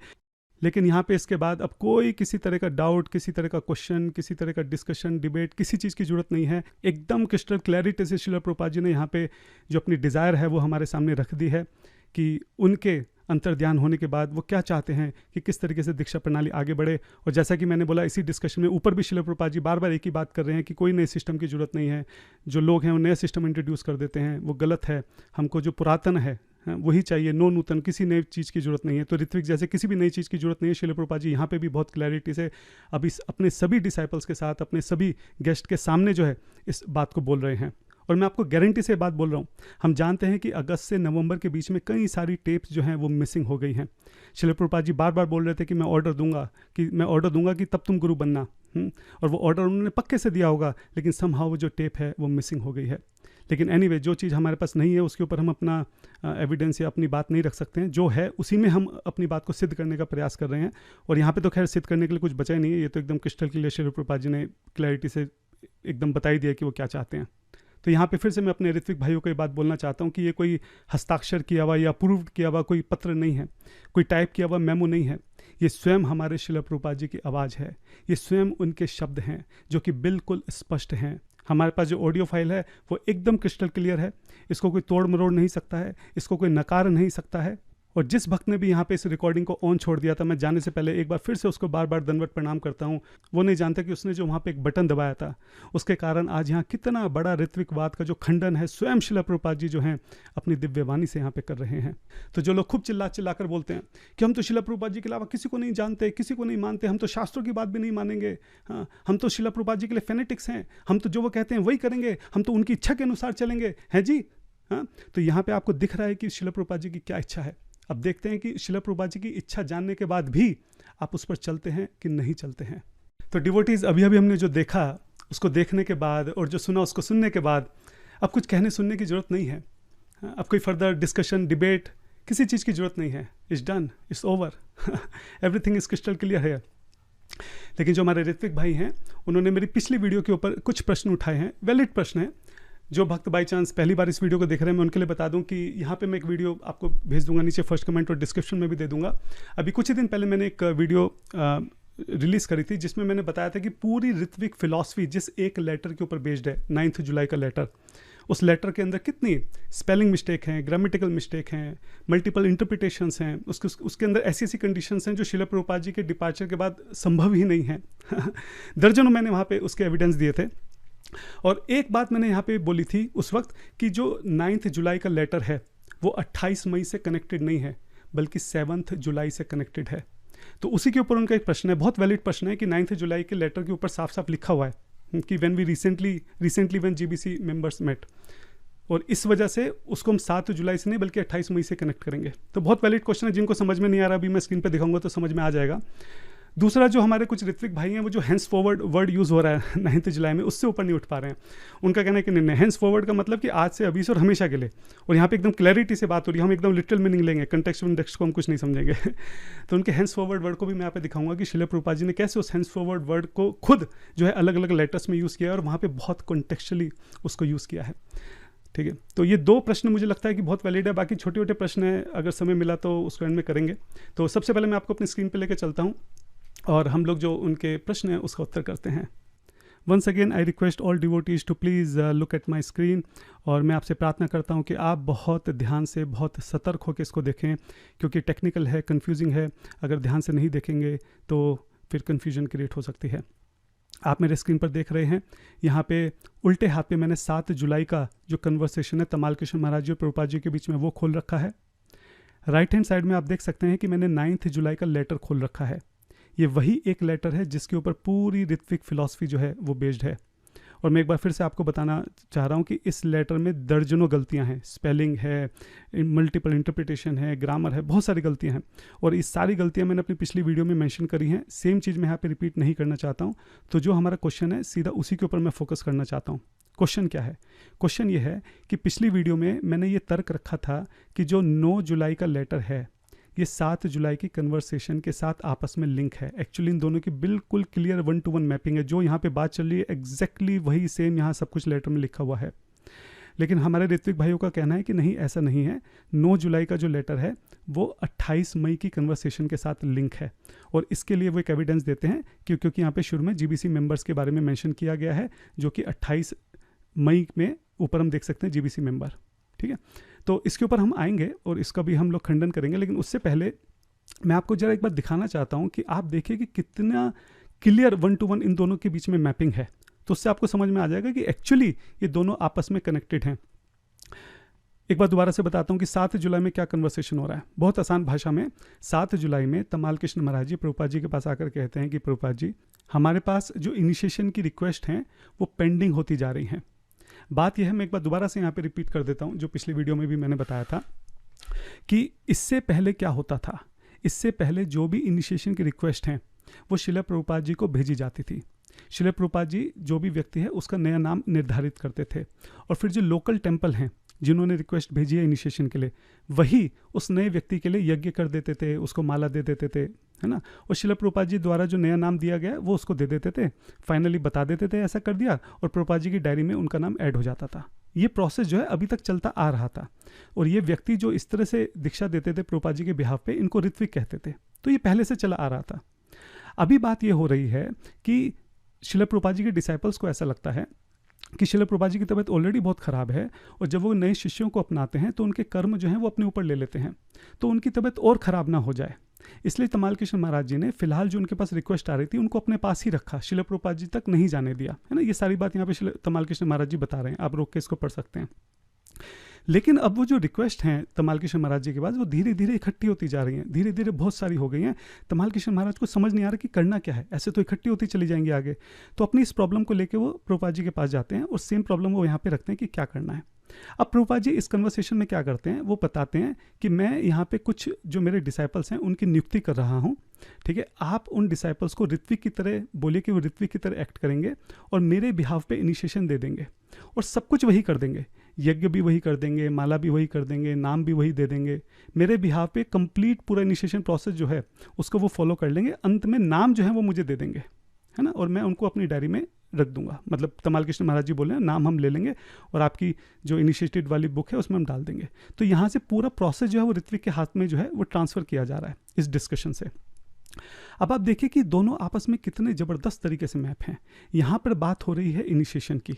लेकिन यहाँ पे इसके बाद अब कोई किसी तरह का डाउट, किसी तरह का क्वेश्चन, किसी तरह का डिस्कशन, डिबेट, किसी चीज़ की जरूरत नहीं है। एकदम क्रिस्टल क्लैरिटी से श्रील प्रभुपाद जी ने यहाँ पे जो अपनी डिज़ायर है वो हमारे सामने रख दी है कि उनके अंतर्ध्यान होने के बाद वो क्या चाहते हैं कि किस तरीके से दीक्षा प्रणाली आगे बढ़े। और जैसा कि मैंने बोला इसी डिस्कशन में ऊपर भी श्रील प्रभुपाद जी बार बार एक ही बात कर रहे हैं कि कोई नए सिस्टम की जरूरत नहीं है। जो लोग हैं वो नया सिस्टम इंट्रोड्यूस कर देते हैं, वो गलत है। हमको जो पुरातन है वही चाहिए, नो नूतन, किसी नई चीज़ की जरूरत नहीं है। तो ऋत्विक जैसे किसी भी नई चीज़ की जरूरत नहीं है। श्रील प्रभुपाद जी यहाँ पे भी बहुत क्लैरिटी से अभी अपने सभी डिसाइपल्स के साथ, अपने सभी गेस्ट के सामने जो है इस बात को बोल रहे हैं। और मैं आपको गारंटी से बात बोल रहा हूँ, हम जानते हैं कि अगस्त से नवंबर के बीच में कई सारी टेप्स जो हैं वो मिसिंग हो गई हैं। श्रील प्रभुपाद जी बार बार बोल रहे थे कि मैं ऑर्डर दूंगा कि तब तुम गुरु बनना, और वो ऑर्डर उन्होंने पक्के से दिया होगा, लेकिन समहाउ वो जो टेप है वो मिसिंग हो गई है। लेकिन एनीवे जो चीज़ हमारे पास नहीं है उसके ऊपर हम अपना एविडेंस या अपनी बात नहीं रख सकते हैं। जो है उसी में हम अपनी बात को सिद्ध करने का प्रयास कर रहे हैं। और यहाँ पे तो खैर सिद्ध करने के लिए कुछ बचा ही नहीं है, ये तो एकदम क्रिस्टल क्लियर शिला प्रभुपाद जी ने क्लैरिटी से एकदम बता ही दिया कि वो क्या चाहते हैं। तो यहाँ पे फिर से मैं अपने ऋत्विक भाइयों को ये बात बोलना चाहता हूँ कि ये कोई हस्ताक्षर किया हुआ या अप्रूव किया हुआ कोई पत्र नहीं है, कोई टाइप किया हुआ मेमो नहीं है। ये स्वयं हमारे शिला प्रभुपाद जी की आवाज़ है, ये स्वयं उनके शब्द हैं जो कि बिल्कुल स्पष्ट हैं। हमारे पास जो ऑडियो फाइल है वो एकदम क्रिस्टल क्लियर है, इसको कोई तोड़ मरोड़ नहीं सकता है, इसको कोई नकार नहीं सकता है। और जिस भक्त ने भी यहाँ पे इस रिकॉर्डिंग को ऑन छोड़ दिया था, मैं जाने से पहले एक बार फिर से उसको बार बार दंडवत प्रणाम करता हूँ। वो नहीं जानता कि उसने जो वहाँ पे एक बटन दबाया था उसके कारण आज यहाँ कितना बड़ा ऋत्विकवाद का जो खंडन है स्वयं शिला प्रभुपाद जी जो हैं अपनी दिव्य वाणी से यहाँ पे कर रहे हैं। तो जो लोग खूब चिल्ला चिल्ला कर बोलते हैं कि हम तो शिला प्रभुपाद जी के अलावा किसी को नहीं जानते, किसी को नहीं मानते, हम तो शास्त्रों की बात भी नहीं मानेंगे, हाँ हम तो शिला प्रभुपाद जी के लिए फेनेटिक्स हैं, हम तो जो वो कहते हैं वही करेंगे, हम तो उनकी इच्छा के अनुसार चलेंगे, हैं जी। हाँ, तो यहाँ पे आपको दिख रहा है कि शिला प्रभुपाद जी की क्या इच्छा है। अब देखते हैं कि शिला प्रभुपाद जी की इच्छा जानने के बाद भी आप उस पर चलते हैं कि नहीं चलते हैं। तो डिवोटीज अभी अभी हमने जो देखा उसको देखने के बाद और जो सुना उसको सुनने के बाद अब कुछ कहने सुनने की ज़रूरत नहीं है। अब कोई फर्दर डिस्कशन डिबेट किसी चीज़ की ज़रूरत नहीं है। It's done, it's over, everything is crystal clear है। लेकिन जो हमारे ऋत्विक भाई हैं उन्होंने मेरी पिछली वीडियो के ऊपर कुछ प्रश्न उठाए हैं, वैलिड प्रश्न हैं। जो भक्त बाई चांस पहली बार इस वीडियो को देख रहे हैं मैं उनके लिए बता दूं कि यहाँ पे मैं एक वीडियो आपको भेज दूंगा, नीचे फर्स्ट कमेंट और डिस्क्रिप्शन में भी दे दूंगा। अभी कुछ ही दिन पहले मैंने एक वीडियो रिलीज़ करी थी जिसमें मैंने बताया था कि पूरी ऋत्विक फिलॉसफी जिस एक लेटर के ऊपर बेस्ड है, 9 जुलाई का लेटर, उस लेटर के अंदर कितनी स्पेलिंग मिस्टेक हैं, ग्रामेटिकल मिस्टेक हैं, मल्टीपल इंटरप्रिटेशंस हैं, उसके अंदर ऐसी ऐसी कंडीशंस हैं जो शिला प्रभुपाद जी के डिपार्चर के बाद संभव ही नहीं है। दर्जनों मैंने वहाँ पे उसके एविडेंस दिए थे। और एक बात मैंने यहाँ पे बोली थी उस वक्त कि जो 9 जुलाई का लेटर है वो 28 मई से कनेक्टेड नहीं है बल्कि 7 जुलाई से कनेक्टेड है। तो उसी के ऊपर उनका एक प्रश्न है, बहुत वैलिड प्रश्न है कि 9 जुलाई के लेटर के ऊपर साफ साफ लिखा हुआ है कि when we recently when GBC members met, और इस वजह से उसको हम 7 जुलाई से नहीं बल्कि 28 मई से कनेक्ट करेंगे। तो बहुत वैलिड क्वेश्चन है, जिनको समझ में नहीं आ रहा अभी मैं स्क्रीन पर दिखाऊंगा तो समझ में आ जाएगा। दूसरा जो हमारे कुछ ऋत्विक भाई हैं वो जो हैंस फॉरवर्ड वर्ड यूज़ हो रहा है 9 जुलाई में उससे ऊपर नहीं उठ पा रहे हैं। उनका कहना है कि नहीं, हैंस फॉरवर्ड का मतलब कि आज से अभी से और हमेशा के लिए, और यहाँ पे एकदम क्लैरिटी से बात हो रही है, हम एकदम लिटरल मीनिंग लेंगे, कंटेक्स्ट विंटेक्स्ट को हम कुछ नहीं समझेंगे। तो उनके हैंस फॉरवर्ड वर्ड को भी मैं यहाँ पे दिखाऊंगा कि शिला प्रभुपाद जी ने कैसे उस हैंस फॉरवर्ड वर्ड को खुद जो है अलग अलग लेटर्स में यूज़ किया है और वहाँ पर बहुत कॉन्टेक्चुअली उसको यूज़ किया है। ठीक है, तो ये 2 प्रश्न मुझे लगता है कि बहुत वैलिड है। बाकी छोटे छोटे प्रश्न हैं, अगर समय मिला तो उसको एंड में करेंगे। तो सबसे पहले मैं आपको अपनी स्क्रीन पे लेकर चलता हूँ और हम लोग जो उनके प्रश्न हैं उसका उत्तर करते हैं। Once again I request all devotees to please look at my screen. और मैं आपसे प्रार्थना करता हूँ कि आप बहुत ध्यान से, बहुत सतर्क होकर इसको देखें, क्योंकि टेक्निकल है, कन्फ्यूजिंग है। अगर ध्यान से नहीं देखेंगे तो फिर कन्फ्यूजन क्रिएट हो सकती है। आप मेरे स्क्रीन पर देख रहे हैं, यहाँ पे उल्टे हाथ पे मैंने 7 जुलाई का जो कन्वर्सेशन है तमाल कृष्ण महाराज जी और प्रभुपाद जी के बीच में वो खोल रखा है। राइट हैंड साइड में आप देख सकते हैं कि मैंने 9 जुलाई का लेटर खोल रखा है। ये वही एक लेटर है जिसके ऊपर पूरी ऋत्विक फिलॉसफी जो है वो बेस्ड है। और मैं एक बार फिर से आपको बताना चाह रहा हूँ कि इस लेटर में दर्जनों गलतियाँ हैं, स्पेलिंग है, मल्टीपल इंटरप्रिटेशन है, ग्रामर है, बहुत सारी गलतियाँ हैं। और ये सारी गलतियाँ मैंने अपनी पिछली वीडियो में मेंशन करी हैं। सेम चीज़ मैं यहाँ पे रिपीट नहीं करना चाहता हूँ। तो जो हमारा क्वेश्चन है सीधा उसी के ऊपर मैं फोकस करना चाहता हूँ। क्वेश्चन क्या है? क्वेश्चन ये है कि पिछली वीडियो में मैंने ये तर्क रखा था कि जो 9 जुलाई का लेटर है ये 7 जुलाई की कन्वर्सेशन के साथ आपस में लिंक है। एक्चुअली इन दोनों की बिल्कुल क्लियर 1-to-1 मैपिंग है। जो यहाँ पे बात चल रही है एग्जैक्टली वही सेम यहाँ सब कुछ लेटर में लिखा हुआ है। लेकिन हमारे ऋत्विक भाइयों का कहना है कि नहीं, ऐसा नहीं है। 9 जुलाई का जो लेटर है वो 28 मई की कन्वर्सेशन के साथ लिंक है। और इसके लिए वो एक एविडेंस देते हैं क्योंकि यहाँ पे शुरू में जीबीसी मेंबर्स के बारे में मेंशन किया गया है, जो कि 28 मई में ऊपर हम देख सकते हैं जीबीसी मेंबर। ठीक है, तो इसके ऊपर हम आएंगे और इसका भी हम लोग खंडन करेंगे। लेकिन उससे पहले मैं आपको जरा एक बार दिखाना चाहता हूँ कि आप देखिए कि कितना क्लियर 1-to-1 इन दोनों के बीच में मैपिंग है। तो उससे आपको समझ में आ जाएगा कि एक्चुअली ये दोनों आपस में कनेक्टेड हैं। एक बार दोबारा से बताता हूँ कि 7 जुलाई में क्या कन्वर्सेशन हो रहा है। बहुत आसान भाषा में 7 जुलाई में तमाल कृष्ण महाराज जी प्रभुपाद जी के पास आकर कहते हैं कि प्रभुपाद जी, हमारे पास जो इनिशिएशन की रिक्वेस्ट हैं वो पेंडिंग होती जा रही हैं। बात यह है, मैं एक बार दोबारा से यहाँ पे रिपीट कर देता हूँ, जो पिछली वीडियो में भी मैंने बताया था कि इससे पहले क्या होता था। इससे पहले जो भी इनिशिएशन की रिक्वेस्ट हैं वो शिला प्रभुपाद जी को भेजी जाती थी। शिला प्रभुपाद जी जो भी व्यक्ति है उसका नया नाम निर्धारित करते थे, और फिर जो लोकल टेम्पल हैं जिन्होंने रिक्वेस्ट भेजी है इनिशिएशन के लिए, वही उस नए व्यक्ति के लिए यज्ञ कर देते थे, उसको माला दे देते थे, है ना। और शिला प्रभुपाद जी द्वारा जो नया नाम दिया गया वो उसको दे देते थे, फाइनली बता देते थे ऐसा कर दिया, और प्रभुपाद जी की डायरी में उनका नाम ऐड हो जाता था। ये प्रोसेस जो है अभी तक चलता आ रहा था, और ये व्यक्ति जो इस तरह से दीक्षा देते थे प्रभुपाद जी के बिहाफ पे, इनको ऋत्विक कहते थे। तो ये पहले से चला आ रहा था। अभी बात ये हो रही है कि शिला प्रभुपाद जी के डिसाइपल्स को ऐसा लगता है कि शिला प्रभुपाद जी की तबीयत ऑलरेडी बहुत ख़राब है, और जब वो नए शिष्यों को अपनाते हैं तो उनके कर्म जो हैं वो अपने ऊपर ले लेते हैं, तो उनकी तबीयत और ख़राब ना हो जाए। इसलिए तमाल कृष्ण महाराज जी ने फिलहाल जो उनके पास रिक्वेस्ट आ रही थी उनको अपने पास ही रखा, शिला प्रभुपाद जी तक नहीं जाने दिया, है ना। ये सारी बात यहाँ पे तमाल कृष्ण महाराज जी बता रहे हैं, आप रोक के इसको पढ़ सकते हैं। लेकिन अब वो जो रिक्वेस्ट हैं तमाल कृष्ण महाराज जी के पास, वो धीरे धीरे इकट्ठी होती जा रही हैं, धीरे धीरे बहुत सारी हो गई हैं। तमाल कृष्ण महाराज को समझ नहीं आ रहा कि करना क्या है, ऐसे तो इकट्ठी होती चली जाएंगी आगे। तो अपनी इस प्रॉब्लम को लेकर वो प्रभुपाद जी के पास जाते हैं, और सेम प्रॉब्लम वो यहाँ पे रखते हैं कि क्या करना है। अब प्रभुपाद जी इस कन्वर्सेशन में क्या करते हैं, वो बताते हैं कि मैं यहाँ पे कुछ जो मेरे डिसाइपल्स हैं उनकी नियुक्ति कर रहा हूँ, ठीक है। आप उन डिसाइपल्स को ऋत्विक की तरह बोलिए कि वो ऋत्विक की तरह एक्ट करेंगे, और मेरे बिहाफ पे इनिशिएशन दे देंगे, और सब कुछ वही कर देंगे, यज्ञ भी वही कर देंगे, माला भी वही कर देंगे, नाम भी वही दे देंगे। मेरे बिहाफ पे कंप्लीट पूरा इनिशिएशन प्रोसेस जो है उसको वो फॉलो कर लेंगे। अंत में नाम जो है वो मुझे दे देंगे, है ना, और मैं उनको अपनी डायरी में रख दूंगा। मतलब तमाल कृष्ण महाराज जी बोल रहे हैं नाम हम ले लेंगे, और आपकी जो इनिशिएटेड वाली बुक है उसमें हम डाल देंगे। तो यहाँ से पूरा प्रोसेस जो है वो ऋत्विक के हाथ में जो है वो ट्रांसफ़र किया जा रहा है इस डिस्कशन से। अब आप देखिए कि दोनों आपस में कितने ज़बरदस्त तरीके से मैप हैं। यहाँ पर बात हो रही है इनिशिएशन की,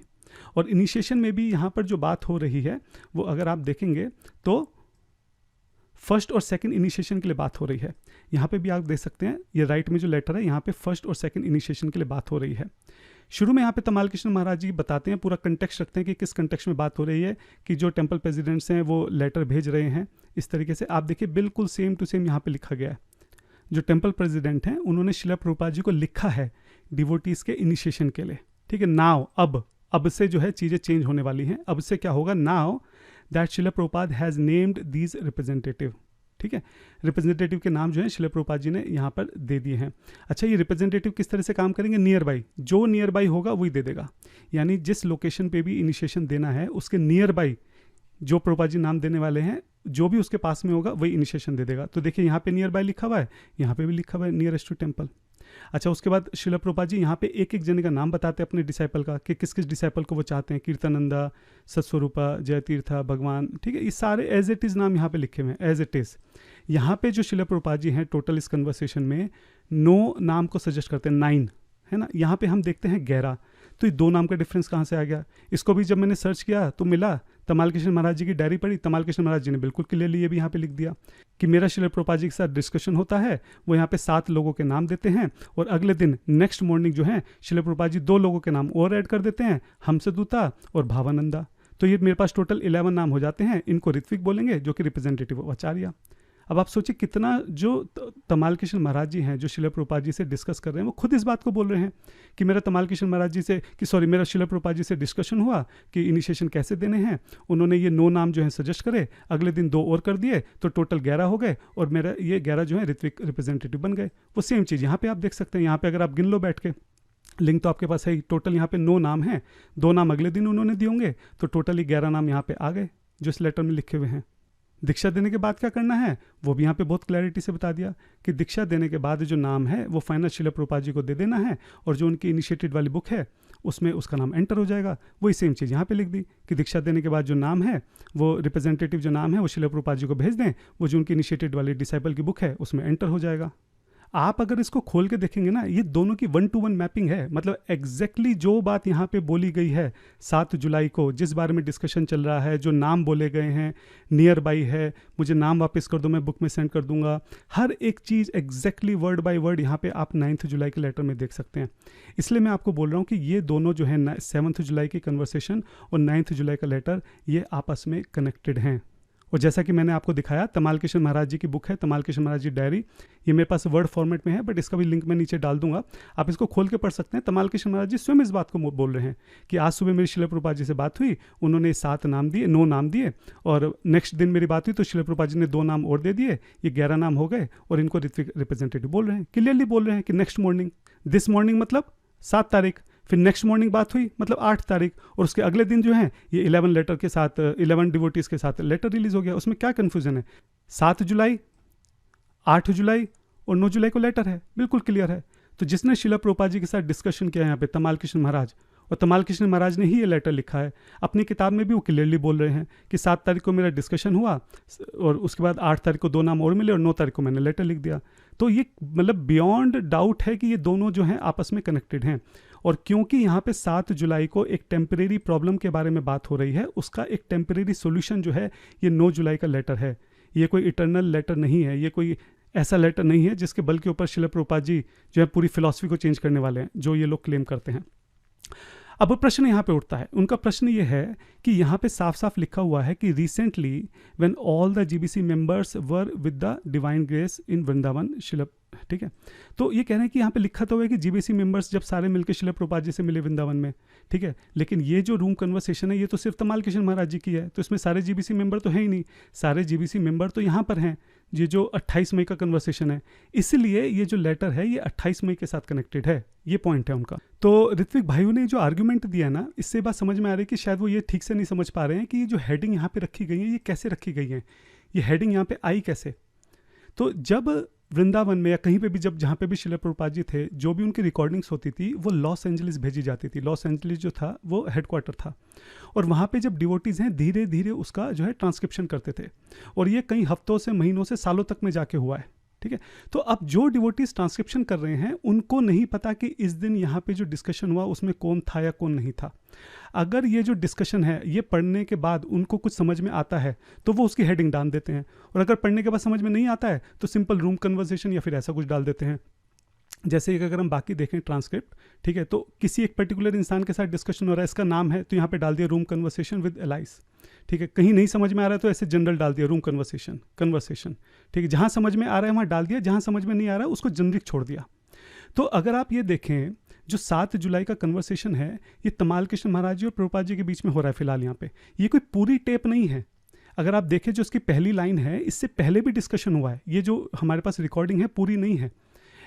और इनिशिएशन में भी यहाँ पर जो बात हो रही है वो अगर आप देखेंगे तो फर्स्ट और सेकंड इनिशिएशन के लिए बात हो रही है। यहाँ पे भी आप देख सकते हैं, ये राइट में जो लेटर है यहाँ पे फर्स्ट और सेकंड इनिशिएशन के लिए बात हो रही है। शुरू में यहाँ पे तमाल कृष्ण महाराज जी बताते हैं, पूरा कंटेक्स्ट रखते हैं कि किस कंटेक्स्ट में बात हो रही है, कि जो टेम्पल प्रेसिडेंट्स हैं वो लेटर भेज रहे हैं। इस तरीके से आप देखिए बिल्कुल सेम टू सेम यहाँ पे लिखा गया है। जो टेम्पल प्रेसिडेंट हैं उन्होंने शिला प्रभुपाद जी को लिखा है डिवोटीज के इनिशिएशन के लिए, ठीक है। नाउ अब से जो है चीज़ें चेंज होने वाली हैं। अब से क्या होगा, now that Shila Prabhupada has named these representative, ठीक है। रिप्रेजेंटेटिव के नाम जो है शिला प्रभुपाद जी ने यहाँ पर दे दिए हैं। अच्छा, ये रिप्रेजेंटेटिव किस तरह से काम करेंगे, नियर बाई, जो नियर बाई होगा वही दे देगा। यानी जिस लोकेशन पे भी इनिशिएशन देना है उसके नियर बाई जो प्रभुपाद जी नाम देने वाले हैं, जो भी उसके पास में होगा वही इनिशिएशन दे देगा। तो देखिए यहाँ पे नियर बाई लिखा हुआ है, यहाँ पे भी लिखा हुआ है नियरेस्ट टू टेम्पल। अच्छा, उसके बाद शिला प्रभुपाद जी यहाँ पे एक एक जने का नाम बताते हैं अपने डिसाइपल का, कि किस किस डिसाइपल को वो चाहते हैं। कीर्तनंदा, सत्स्वरूपा, जय तीर्था, भगवान, ठीक है। ये सारे एज इट इज़ नाम यहाँ पे लिखे हुए हैं, एज इट इज़। यहाँ पे जो शिला प्रभुपाद जी हैं टोटल इस कन्वर्सेशन में 9 नाम को सजेस्ट करते हैं, 9, है ना। यहाँ पे हम देखते हैं 11। तो ये 2 नाम का डिफरेंस कहाँ से आ गया, इसको भी जब मैंने सर्च किया तो मिला। तमाल कृष्ण महाराज जी की डायरी पढ़ी, तमाल कृष्ण महाराज जी ने बिल्कुल क्लियरली ये भी यहाँ पे लिख दिया कि मेरा शिला प्रभुपाद जी के साथ डिस्कशन होता है। वो यहाँ पे 7 लोगों के नाम देते हैं, और अगले दिन नेक्स्ट मॉर्निंग जो है शिला प्रभुपाद जी 2 लोगों के नाम और ऐड कर देते हैं, हमसदूता और भावानंदा। तो ये मेरे पास टोटल 11 नाम हो जाते हैं। इनको ऋत्विक बोलेंगे जो कि रिप्रेजेंटेटिव आचार्य। अब आप सोचिए कितना जो तमाल कृष्ण महाराज जी हैं जो शिला प्रभुपाद जी से डिस्कस कर रहे हैं, वो खुद इस बात को बोल रहे हैं कि मेरा तमाल कृष्ण महाराज जी से मेरा शिला प्रभुपाद जी से डिस्कशन हुआ कि इनिशिएशन कैसे देने हैं। उन्होंने ये 9 नाम जो है सजेस्ट करे, अगले दिन 2 और कर दिए, तो टोटल 11 हो गए, और मेरा ये 11 जो है ऋत्विक रिप्रेजेंटेटिव बन गए। वो सेम चीज़ यहाँ पे आप देख सकते हैं। यहाँ पे अगर आप गिन लो बैठ के, लिंक तो आपके पास है, टोटल यहाँ पे 9 नाम हैं, 2 नाम अगले दिन उन्होंने दिए होंगे, तो टोटली 11 नाम यहाँ पे आ गए जो इस लेटर में लिखे हुए हैं। दीक्षा देने के बाद क्या करना है वो भी यहाँ पे बहुत क्लैरिटी से बता दिया कि दीक्षा देने के बाद जो नाम है वो फाइनल शिला प्रभुपाद जी को दे देना है, और जो उनकी इनिशिएटेड वाली बुक है उसमें उसका नाम एंटर हो जाएगा। वही सेम चीज़ यहाँ पे लिख दी कि दीक्षा देने के बाद जो नाम है वो रिप्रेजेंटेटिव जो नाम है वो शिला प्रभुपाद जी को भेज दें, वो जो उनकी इनिशिएटेड वाली डिसाइपल की बुक है उसमें एंटर हो जाएगा। आप अगर इसको खोल के देखेंगे ना, ये दोनों की 1-to-1 मैपिंग है। मतलब एग्जैक्टली जो बात यहाँ पे बोली गई है 7 जुलाई को, जिस बारे में डिस्कशन चल रहा है, जो नाम बोले गए हैं, नियर बाई है, मुझे नाम वापस कर दो मैं बुक में सेंड कर दूंगा, हर एक चीज़ एग्जैक्टली वर्ड बाय वर्ड यहाँ पे आप 9 जुलाई के लेटर में देख सकते हैं। इसलिए मैं आपको बोल रहा हूँ कि ये दोनों जो है 7 जुलाई की कन्वर्सेशन और 9 जुलाई का लेटर, ये आपस में कनेक्टेड हैं। और जैसा कि मैंने आपको दिखाया, तमाल किशन महाराज जी की बुक है, तमाल किशन महाराज जी डायरी, ये मेरे पास वर्ड फॉर्मेट में है, बट इसका भी लिंक मैं नीचे डाल दूंगा, आप इसको खोल के पढ़ सकते हैं। तमाल किशन महाराज जी स्वयं इस बात को बोल रहे हैं कि आज सुबह मेरी शिला प्रभुपाद जी से बात हुई, उन्होंने 9 नाम दिए, और नेक्स्ट दिन मेरी बात हुई तो शिला प्रभुपाद जी ने 2 नाम और दे दिए, ये 11 नाम हो गए, और इनको ऋत्विक रिप्रेजेंटेटिव बोल रहे हैं, क्लियरली बोल रहे हैं कि नेक्स्ट मॉर्निंग, दिस मॉर्निंग मतलब 7 तारीख, फिर नेक्स्ट मॉर्निंग बात हुई मतलब 8 तारीख, और उसके अगले दिन जो है ये 11 लेटर के साथ, 11 डिवोटीज के साथ लेटर रिलीज हो गया। उसमें क्या कन्फ्यूजन है? 7 जुलाई, 8 जुलाई और 9 जुलाई को लेटर है, बिल्कुल क्लियर है। तो जिसने शिला प्रभुपाद जी के साथ डिस्कशन किया यहाँ पे, तमाल किशन महाराज, और तमाल किशन महाराज ने ही ये लेटर लिखा है अपनी किताब में भी, वो क्लियरली बोल रहे हैं कि 7 तारीख को मेरा डिस्कशन हुआ, और उसके बाद 8 तारीख को 2 नाम और मिले, और 9 तारीख को मैंने लेटर लिख दिया। तो ये मतलब बियॉन्ड डाउट है कि ये दोनों जो हैं आपस में कनेक्टेड हैं। और क्योंकि यहाँ पे 7 जुलाई को एक टेम्परेरी प्रॉब्लम के बारे में बात हो रही है, उसका एक टेम्परेरी सोल्यूशन जो है ये 9 जुलाई का लेटर है। ये कोई इटर्नल लेटर नहीं है, ये कोई ऐसा लेटर नहीं है जिसके बल के ऊपर शिला प्रभुपाद जी जो है पूरी फिलॉसफी को चेंज करने वाले हैं, जो ये लोग क्लेम करते हैं। अब प्रश्न यहाँ पे उठता है, उनका प्रश्न ये है कि यहाँ पे साफ साफ लिखा हुआ है कि recently when all the GBC members were with the divine grace in Vrindavan Srila, ठीक है। तो ये कह रहे हैं कि यहाँ पे लिखा तो हुआ है कि जीबीसी मेंबर्स जब सारे मिलकर शिला प्रभुपाद जी से मिले वृंदावन में, ठीक है, लेकिन ये जो रूम कन्वर्सेशन है ये तो सिर्फ तमाल किशन महाराज जी की है, तो इसमें सारे जीबीसी मेंबर तो है ही नहीं, सारे जीबीसी मेंबर तो यहाँ पर हैं, ये जो 28 मई का कन्वर्सेशन है, इसलिए ये जो लेटर है ये 28 मई के साथ कनेक्टेड है, ये पॉइंट है उनका। तो ऋत्विक भाइयों ने जो आर्ग्यूमेंट दिया ना, इससे बात समझ में आ रही है कि शायद वो ये ठीक से नहीं समझ पा रहे हैं कि ये जो हेडिंग यहाँ पे रखी गई है ये कैसे रखी गई है, ये हेडिंग यहाँ पे आई कैसे। तो जब वृंदावन में या कहीं पे भी जब जहाँ पे भी शिला प्रभुपाद जी थे, जो भी उनकी रिकॉर्डिंग्स होती थी वो लॉस एंजलिस भेजी जाती थी। लॉस एंजलिस जो था वो हेडक्वार्टर था, और वहाँ पे जब डिवोटीज़ हैं धीरे धीरे उसका जो है ट्रांसक्रिप्शन करते थे, और ये कई हफ्तों से, महीनों से, सालों तक में जाके हुआ है, ठीक है। तो अब जो डिवोटीज ट्रांसक्रिप्शन कर रहे हैं उनको नहीं पता कि इस दिन यहाँ पे जो डिस्कशन हुआ उसमें कौन था या कौन नहीं था। अगर ये जो डिस्कशन है ये पढ़ने के बाद उनको कुछ समझ में आता है तो वो उसकी हेडिंग डाल देते हैं, और अगर पढ़ने के बाद समझ में नहीं आता है तो सिंपल रूम कन्वर्सेशन या फिर ऐसा कुछ डाल देते हैं। जैसे कि अगर हम बाकी देखें ट्रांसक्रिप्ट, ठीक है, तो किसी एक पर्टिकुलर इंसान के साथ डिस्कशन हो रहा है, इसका नाम है तो यहाँ पे डाल दिया रूम कन्वर्सेशन विद एलाइस, ठीक है। कहीं नहीं समझ में आ रहा है तो ऐसे जनरल डाल दिया रूम कन्वर्सेशन, ठीक है। जहाँ समझ में आ रहा है वहाँ डाल दिया, जहाँ समझ में नहीं आ रहा है उसको जनरिक छोड़ दिया। तो अगर आप ये देखें जो 7 जुलाई का कन्वर्सेशन है ये तमाल किशन महाराज जी और प्रभुपाद जी के बीच में हो रहा है फिलहाल यहाँ पे, ये कोई पूरी टेप नहीं है। अगर आप देखें जो इसकी पहली लाइन है इससे पहले भी डिस्कशन हुआ है, ये जो हमारे पास रिकॉर्डिंग है पूरी नहीं है।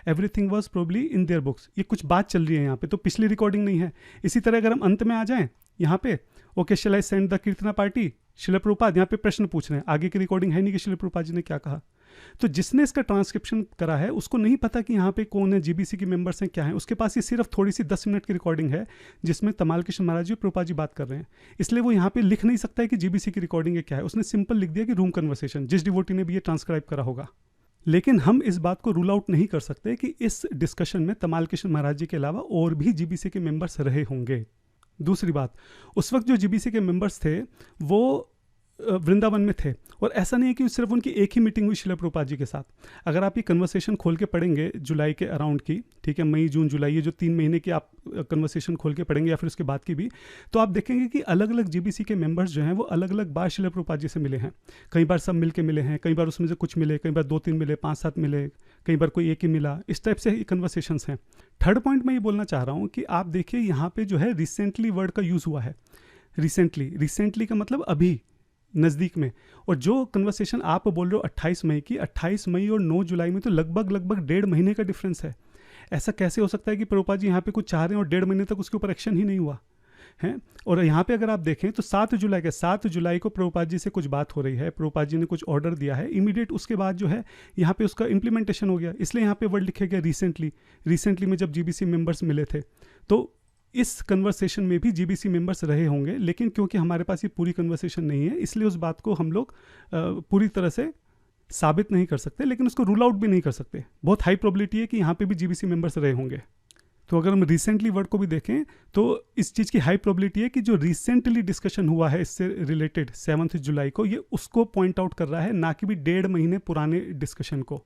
Everything was probably in their books, ये कुछ बात चल रही है यहाँ पे, तो पिछली रिकॉर्डिंग नहीं है। इसी तरह अगर हम अंत में आ जाएं यहाँ पे, okay shall I send the kirtana party Srila Prabhupada, यहाँ पे प्रश्न पूछ रहे हैं, आगे की रिकॉर्डिंग है नहीं कि शिला प्रभुपाद जी ने क्या कहा। तो जिसने इसका ट्रांसक्रिप्शन करा है उसको नहीं पता कि यहाँ पे कौन है, जीबीसी के मेंबर्स हैं, क्या है। उसके पास ये सिर्फ थोड़ी सी 10 मिनट की रिकॉर्डिंग है जिसमें तमाल किशन महाराज जी और प्रभुपाद जी बात कर रहे हैं, इसलिए वो यहाँ पे लिख नहीं सकता है कि जीबीसी की रिकॉर्डिंग है क्या है। उसने सिंपल लिख दिया कि रूम कन्वर्सेशन, जिस डिवोटी ने भी ये ट्रांसक्राइब करा होगा। लेकिन हम इस बात को रूल आउट नहीं कर सकते कि इस डिस्कशन में तमाल किशन महाराज जी के अलावा और भी जीबीसी के मेंबर्स रहे होंगे। दूसरी बात, उस वक्त जो जीबीसी के मेंबर्स थे वो वृंदावन में थे, और ऐसा नहीं है कि सिर्फ उनकी एक ही मीटिंग हुई शिला प्रभुपाद जी के साथ। अगर आप ये कन्वर्सेशन खोल के पढ़ेंगे जुलाई के अराउंड की, ठीक है, मई जून जुलाई, ये जो 3 महीने की आप कन्वर्सेशन खोल के पढ़ेंगे या फिर उसके बाद की भी, तो आप देखेंगे कि अलग अलग जीबीसी के मेंबर्स जो हैं वो अलग अलग बार शिला प्रभुपाद जी से मिले हैं। कई बार सब मिल के मिले हैं, कई बार उसमें से कुछ मिले, कई बार 2-3 मिले, 5-7 मिले, कई बार कोई एक ही मिला, इस टाइप से कन्वर्सेशंस हैं। थर्ड पॉइंट मैं ये बोलना चाह रहा हूँ कि आप देखिए यहाँ पे जो है रिसेंटली वर्ड का यूज़ हुआ है। रिसेंटली का मतलब अभी, नज़दीक में। और जो कन्वर्सेशन आप बोल रहे हो 28 मई की, 28 मई और 9 जुलाई में तो लगभग 1.5 महीने का डिफरेंस है। ऐसा कैसे हो सकता है कि प्रभुपाद जी यहाँ पे कुछ चाह रहे हैं और 1.5 महीने तक उसके ऊपर एक्शन ही नहीं हुआ है। और यहाँ पे अगर आप देखें तो 7 जुलाई को प्रभुपाद जी से कुछ बात हो रही है, प्रभुपाद जी ने कुछ ऑर्डर दिया है, इमीडिएट उसके बाद जो है यहाँ पे उसका इम्प्लीमेंटेशन हो गया, इसलिए यहाँ पे वर्ड लिखे गया रिसेंटली में जब जीबीसी मेंबर्स मिले थे। तो इस कन्वर्सेशन में भी जीबीसी मेंबर्स रहे होंगे, लेकिन क्योंकि हमारे पास ये पूरी कन्वर्सेशन नहीं है इसलिए उस बात को हम लोग पूरी तरह से साबित नहीं कर सकते, लेकिन उसको रूल आउट भी नहीं कर सकते। बहुत हाई प्रोबेबिलिटी है कि यहाँ पे भी जीबीसी मेंबर्स रहे होंगे। तो अगर हम रिसेंटली वर्ड को भी देखें तो इस चीज़ की हाई प्रोबेबिलिटी है कि जो रिसेंटली डिस्कशन हुआ है इससे रिलेटेड 7 जुलाई को, ये उसको पॉइंट आउट कर रहा है, ना कि भी 1.5 महीने पुराने डिस्कशन को।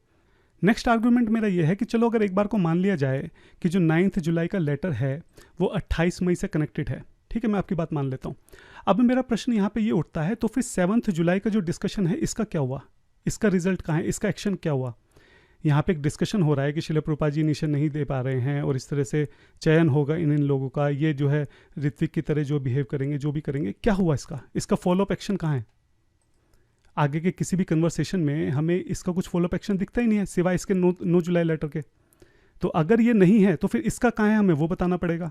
नेक्स्ट आर्गूमेंट मेरा ये है कि चलो अगर एक बार को मान लिया जाए कि जो 9 जुलाई का लेटर है वो 28 मई से कनेक्टेड है, ठीक है, मैं आपकी बात मान लेता हूँ। अब मेरा प्रश्न यहाँ पे ये उठता है, तो फिर 7 जुलाई का जो डिस्कशन है इसका क्या हुआ, इसका रिजल्ट कहाँ है, इसका एक्शन क्या हुआ? यहाँ पे एक डिस्कशन हो रहा है कि शिला प्रभुपाद जी निशन नहीं दे पा रहे हैं और इस तरह से चयन होगा इन लोगों का, ये जो है ऋत्विक की तरह जो बिहेव करेंगे, जो भी करेंगे, क्या हुआ इसका फॉलोअप एक्शन कहाँ है? आगे के किसी भी कन्वर्सेशन में हमें इसका कुछ फॉलोअप एक्शन दिखता ही नहीं है सिवाय इसके 9 जुलाई लेटर के। तो अगर ये नहीं है तो फिर इसका कहाँ है, हमें वो बताना पड़ेगा।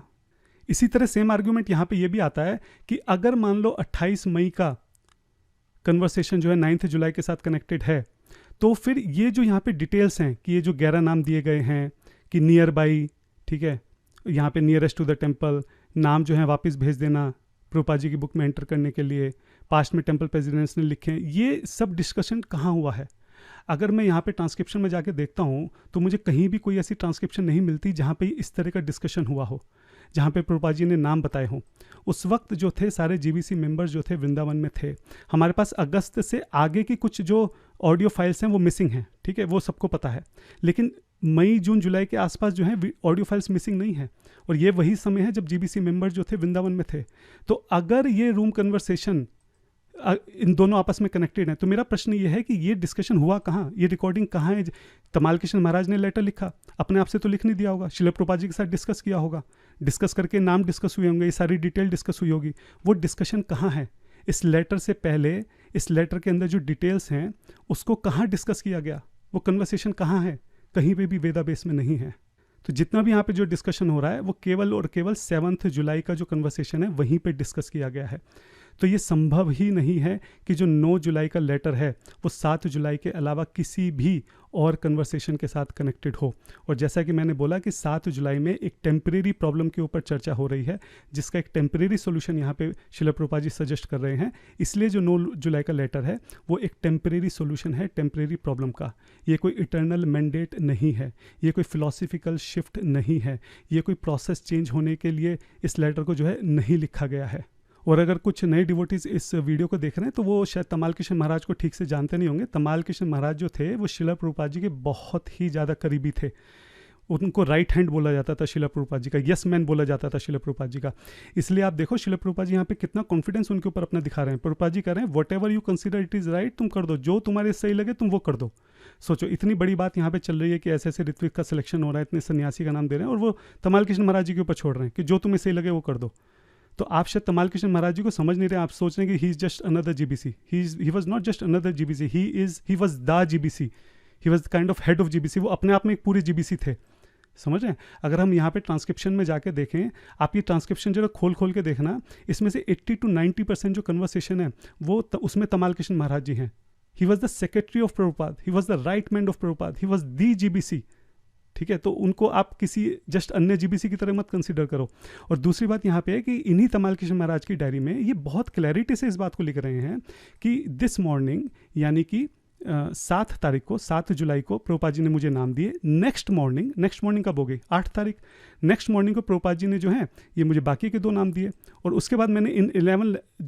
इसी तरह सेम आर्ग्यूमेंट यहाँ पे ये भी आता है कि अगर मान लो 28 मई का कन्वर्सेशन जो है 9 जुलाई के साथ कनेक्टेड है, तो फिर ये जो यहाँ पे डिटेल्स हैं कि ये जो 11 नाम दिए गए हैं कि नियर बाई, ठीक है, यहाँ पे नियरेस्ट टू द टेम्पल, नाम जो है वापस भेज देना प्रभुपाद जी की बुक में एंटर करने के लिए, पास्ट में टेम्पल प्रेसिडेंट्स ने लिखे, ये सब डिस्कशन कहाँ हुआ है? अगर मैं यहाँ पे ट्रांसक्रिप्शन में जाके देखता हूँ तो मुझे कहीं भी कोई ऐसी ट्रांसक्रिप्शन नहीं मिलती जहाँ पे इस तरह का डिस्कशन हुआ हो, जहाँ पे प्रभुपाद जी ने नाम बताए हों। उस वक्त जो थे सारे जीबीसी मेंबर्स जो थे वृंदावन में थे। हमारे पास अगस्त से आगे की कुछ जो ऑडियो फाइल्स हैं वो मिसिंग हैं, ठीक है, वो सबको पता है, लेकिन मई जून जुलाई के आसपास जो है ऑडियो फाइल्स मिसिंग नहीं है, और ये वही समय है जब जीबीसी मेंबर्स जो थे वृंदावन में थे। तो अगर ये रूम कन्वर्सेशन इन दोनों आपस में कनेक्टेड है, तो मेरा प्रश्न ये है कि ये डिस्कशन हुआ कहाँ, ये रिकॉर्डिंग कहाँ है? तमाल कृष्ण महाराज ने लेटर लिखा, अपने आप से तो लिख नहीं दिया होगा, शिला प्रभुपाद जी के साथ डिस्कस किया होगा, डिस्कस करके नाम डिस्कस हुए होंगे, ये सारी डिटेल डिस्कस हुई होगी। वो डिस्कशन कहाँ है? इस लेटर से पहले, इस लेटर के अंदर जो डिटेल्स हैं उसको कहाँ डिस्कस किया गया? वो कन्वर्सेशन कहाँ है? कहीं पे भी वेदाबेस में नहीं है। तो जितना भी यहाँ पे जो डिस्कशन हो रहा है वो केवल और केवल 7 जुलाई का जो कन्वर्सेशन है वहीं पे डिस्कस किया गया है। तो ये संभव ही नहीं है कि जो 9 जुलाई का लेटर है वो 7 जुलाई के अलावा किसी भी और कन्वर्सेशन के साथ कनेक्टेड हो। और जैसा कि मैंने बोला कि 7 जुलाई में एक टेम्परेरी प्रॉब्लम के ऊपर चर्चा हो रही है, जिसका एक टेम्परेरी सॉल्यूशन यहाँ पे शिला प्रभुपाद जी सजेस्ट कर रहे हैं। इसलिए जो 9 जुलाई का लेटर है वो एक टेम्परेरी सॉल्यूशन है टेम्परेरी प्रॉब्लम का। ये कोई इटर्नल मैंडेट नहीं है, ये कोई फिलॉसफिकल शिफ्ट नहीं है, ये कोई प्रोसेस चेंज होने के लिए इस लेटर को जो है नहीं लिखा गया है। और अगर कुछ नए डिवोटीज इस वीडियो को देख रहे हैं तो वो शायद तमाल कृष्ण महाराज को ठीक से जानते नहीं होंगे। तमाल कृष्ण महाराज जो थे वो शिला प्रभुपाद जी के बहुत ही ज़्यादा करीबी थे। उनको राइट हैंड बोला जाता था शिला प्रभुपाद जी का, यस मैन बोला जाता था शिला प्रभुपाद जी का। इसलिए आप देखो शिला प्रभुपाद जी यहाँ पे कितना कॉन्फिडेंस उनके ऊपर अपना दिखा रहे हैं। प्रभुपाद जी कह रहे हैं what ever you consider it is right, तुम कर दो, जो तुम्हारे सही लगे तुम वो कर दो। सोचो इतनी बड़ी बात यहाँ पे चल रही है कि ऐसे ऐसे ऋत्विक का सिलेक्शन हो रहा है, इतने सन्यासी का नाम दे रहे हैं, और वो तमाल कृष्ण महाराज जी के ऊपर छोड़ रहे हैं कि जो तुम्हें सही लगे वो कर दो। तो आप शायद तमाल कृष्ण महाराज जी को समझ नहीं रहे, आप सोच रहे हैं कि he is just another GBC. He was not just another GBC, he was the GBC, he was kind of head of GBC. वो अपने आप में एक पूरे जीबीसी थे, समझ रहे हैं। अगर हम यहाँ पे ट्रांसक्रिप्शन में जाके देखें, आप ये ट्रांसक्रिप्शन जरा खोल के देखना, इसमें से 80 to 90% जो कन्वर्सेशन है वो उसमें तमाल कृष्ण महाराज जी हैं। He was the secretary of Prabhupada, he was the right man of Prabhupada, he was the GBC, ठीक है। तो उनको आप किसी जस्ट अन्य जीबीसी की तरह मत कंसीडर करो। और दूसरी बात यहाँ पे है कि इन्हीं तमाल कृष्ण महाराज की डायरी में ये बहुत क्लैरिटी से इस बात को लिख रहे हैं कि दिस मॉर्निंग, यानी कि 7 तारीख को, 7 जुलाई को प्रभुपाद जी ने मुझे नाम दिए। नेक्स्ट मॉर्निंग कब हो गई? 8 तारीख। नेक्स्ट मॉर्निंग को प्रभुपाद जी ने जो है ये मुझे बाकी के 2 नाम दिए, और उसके बाद मैंने इन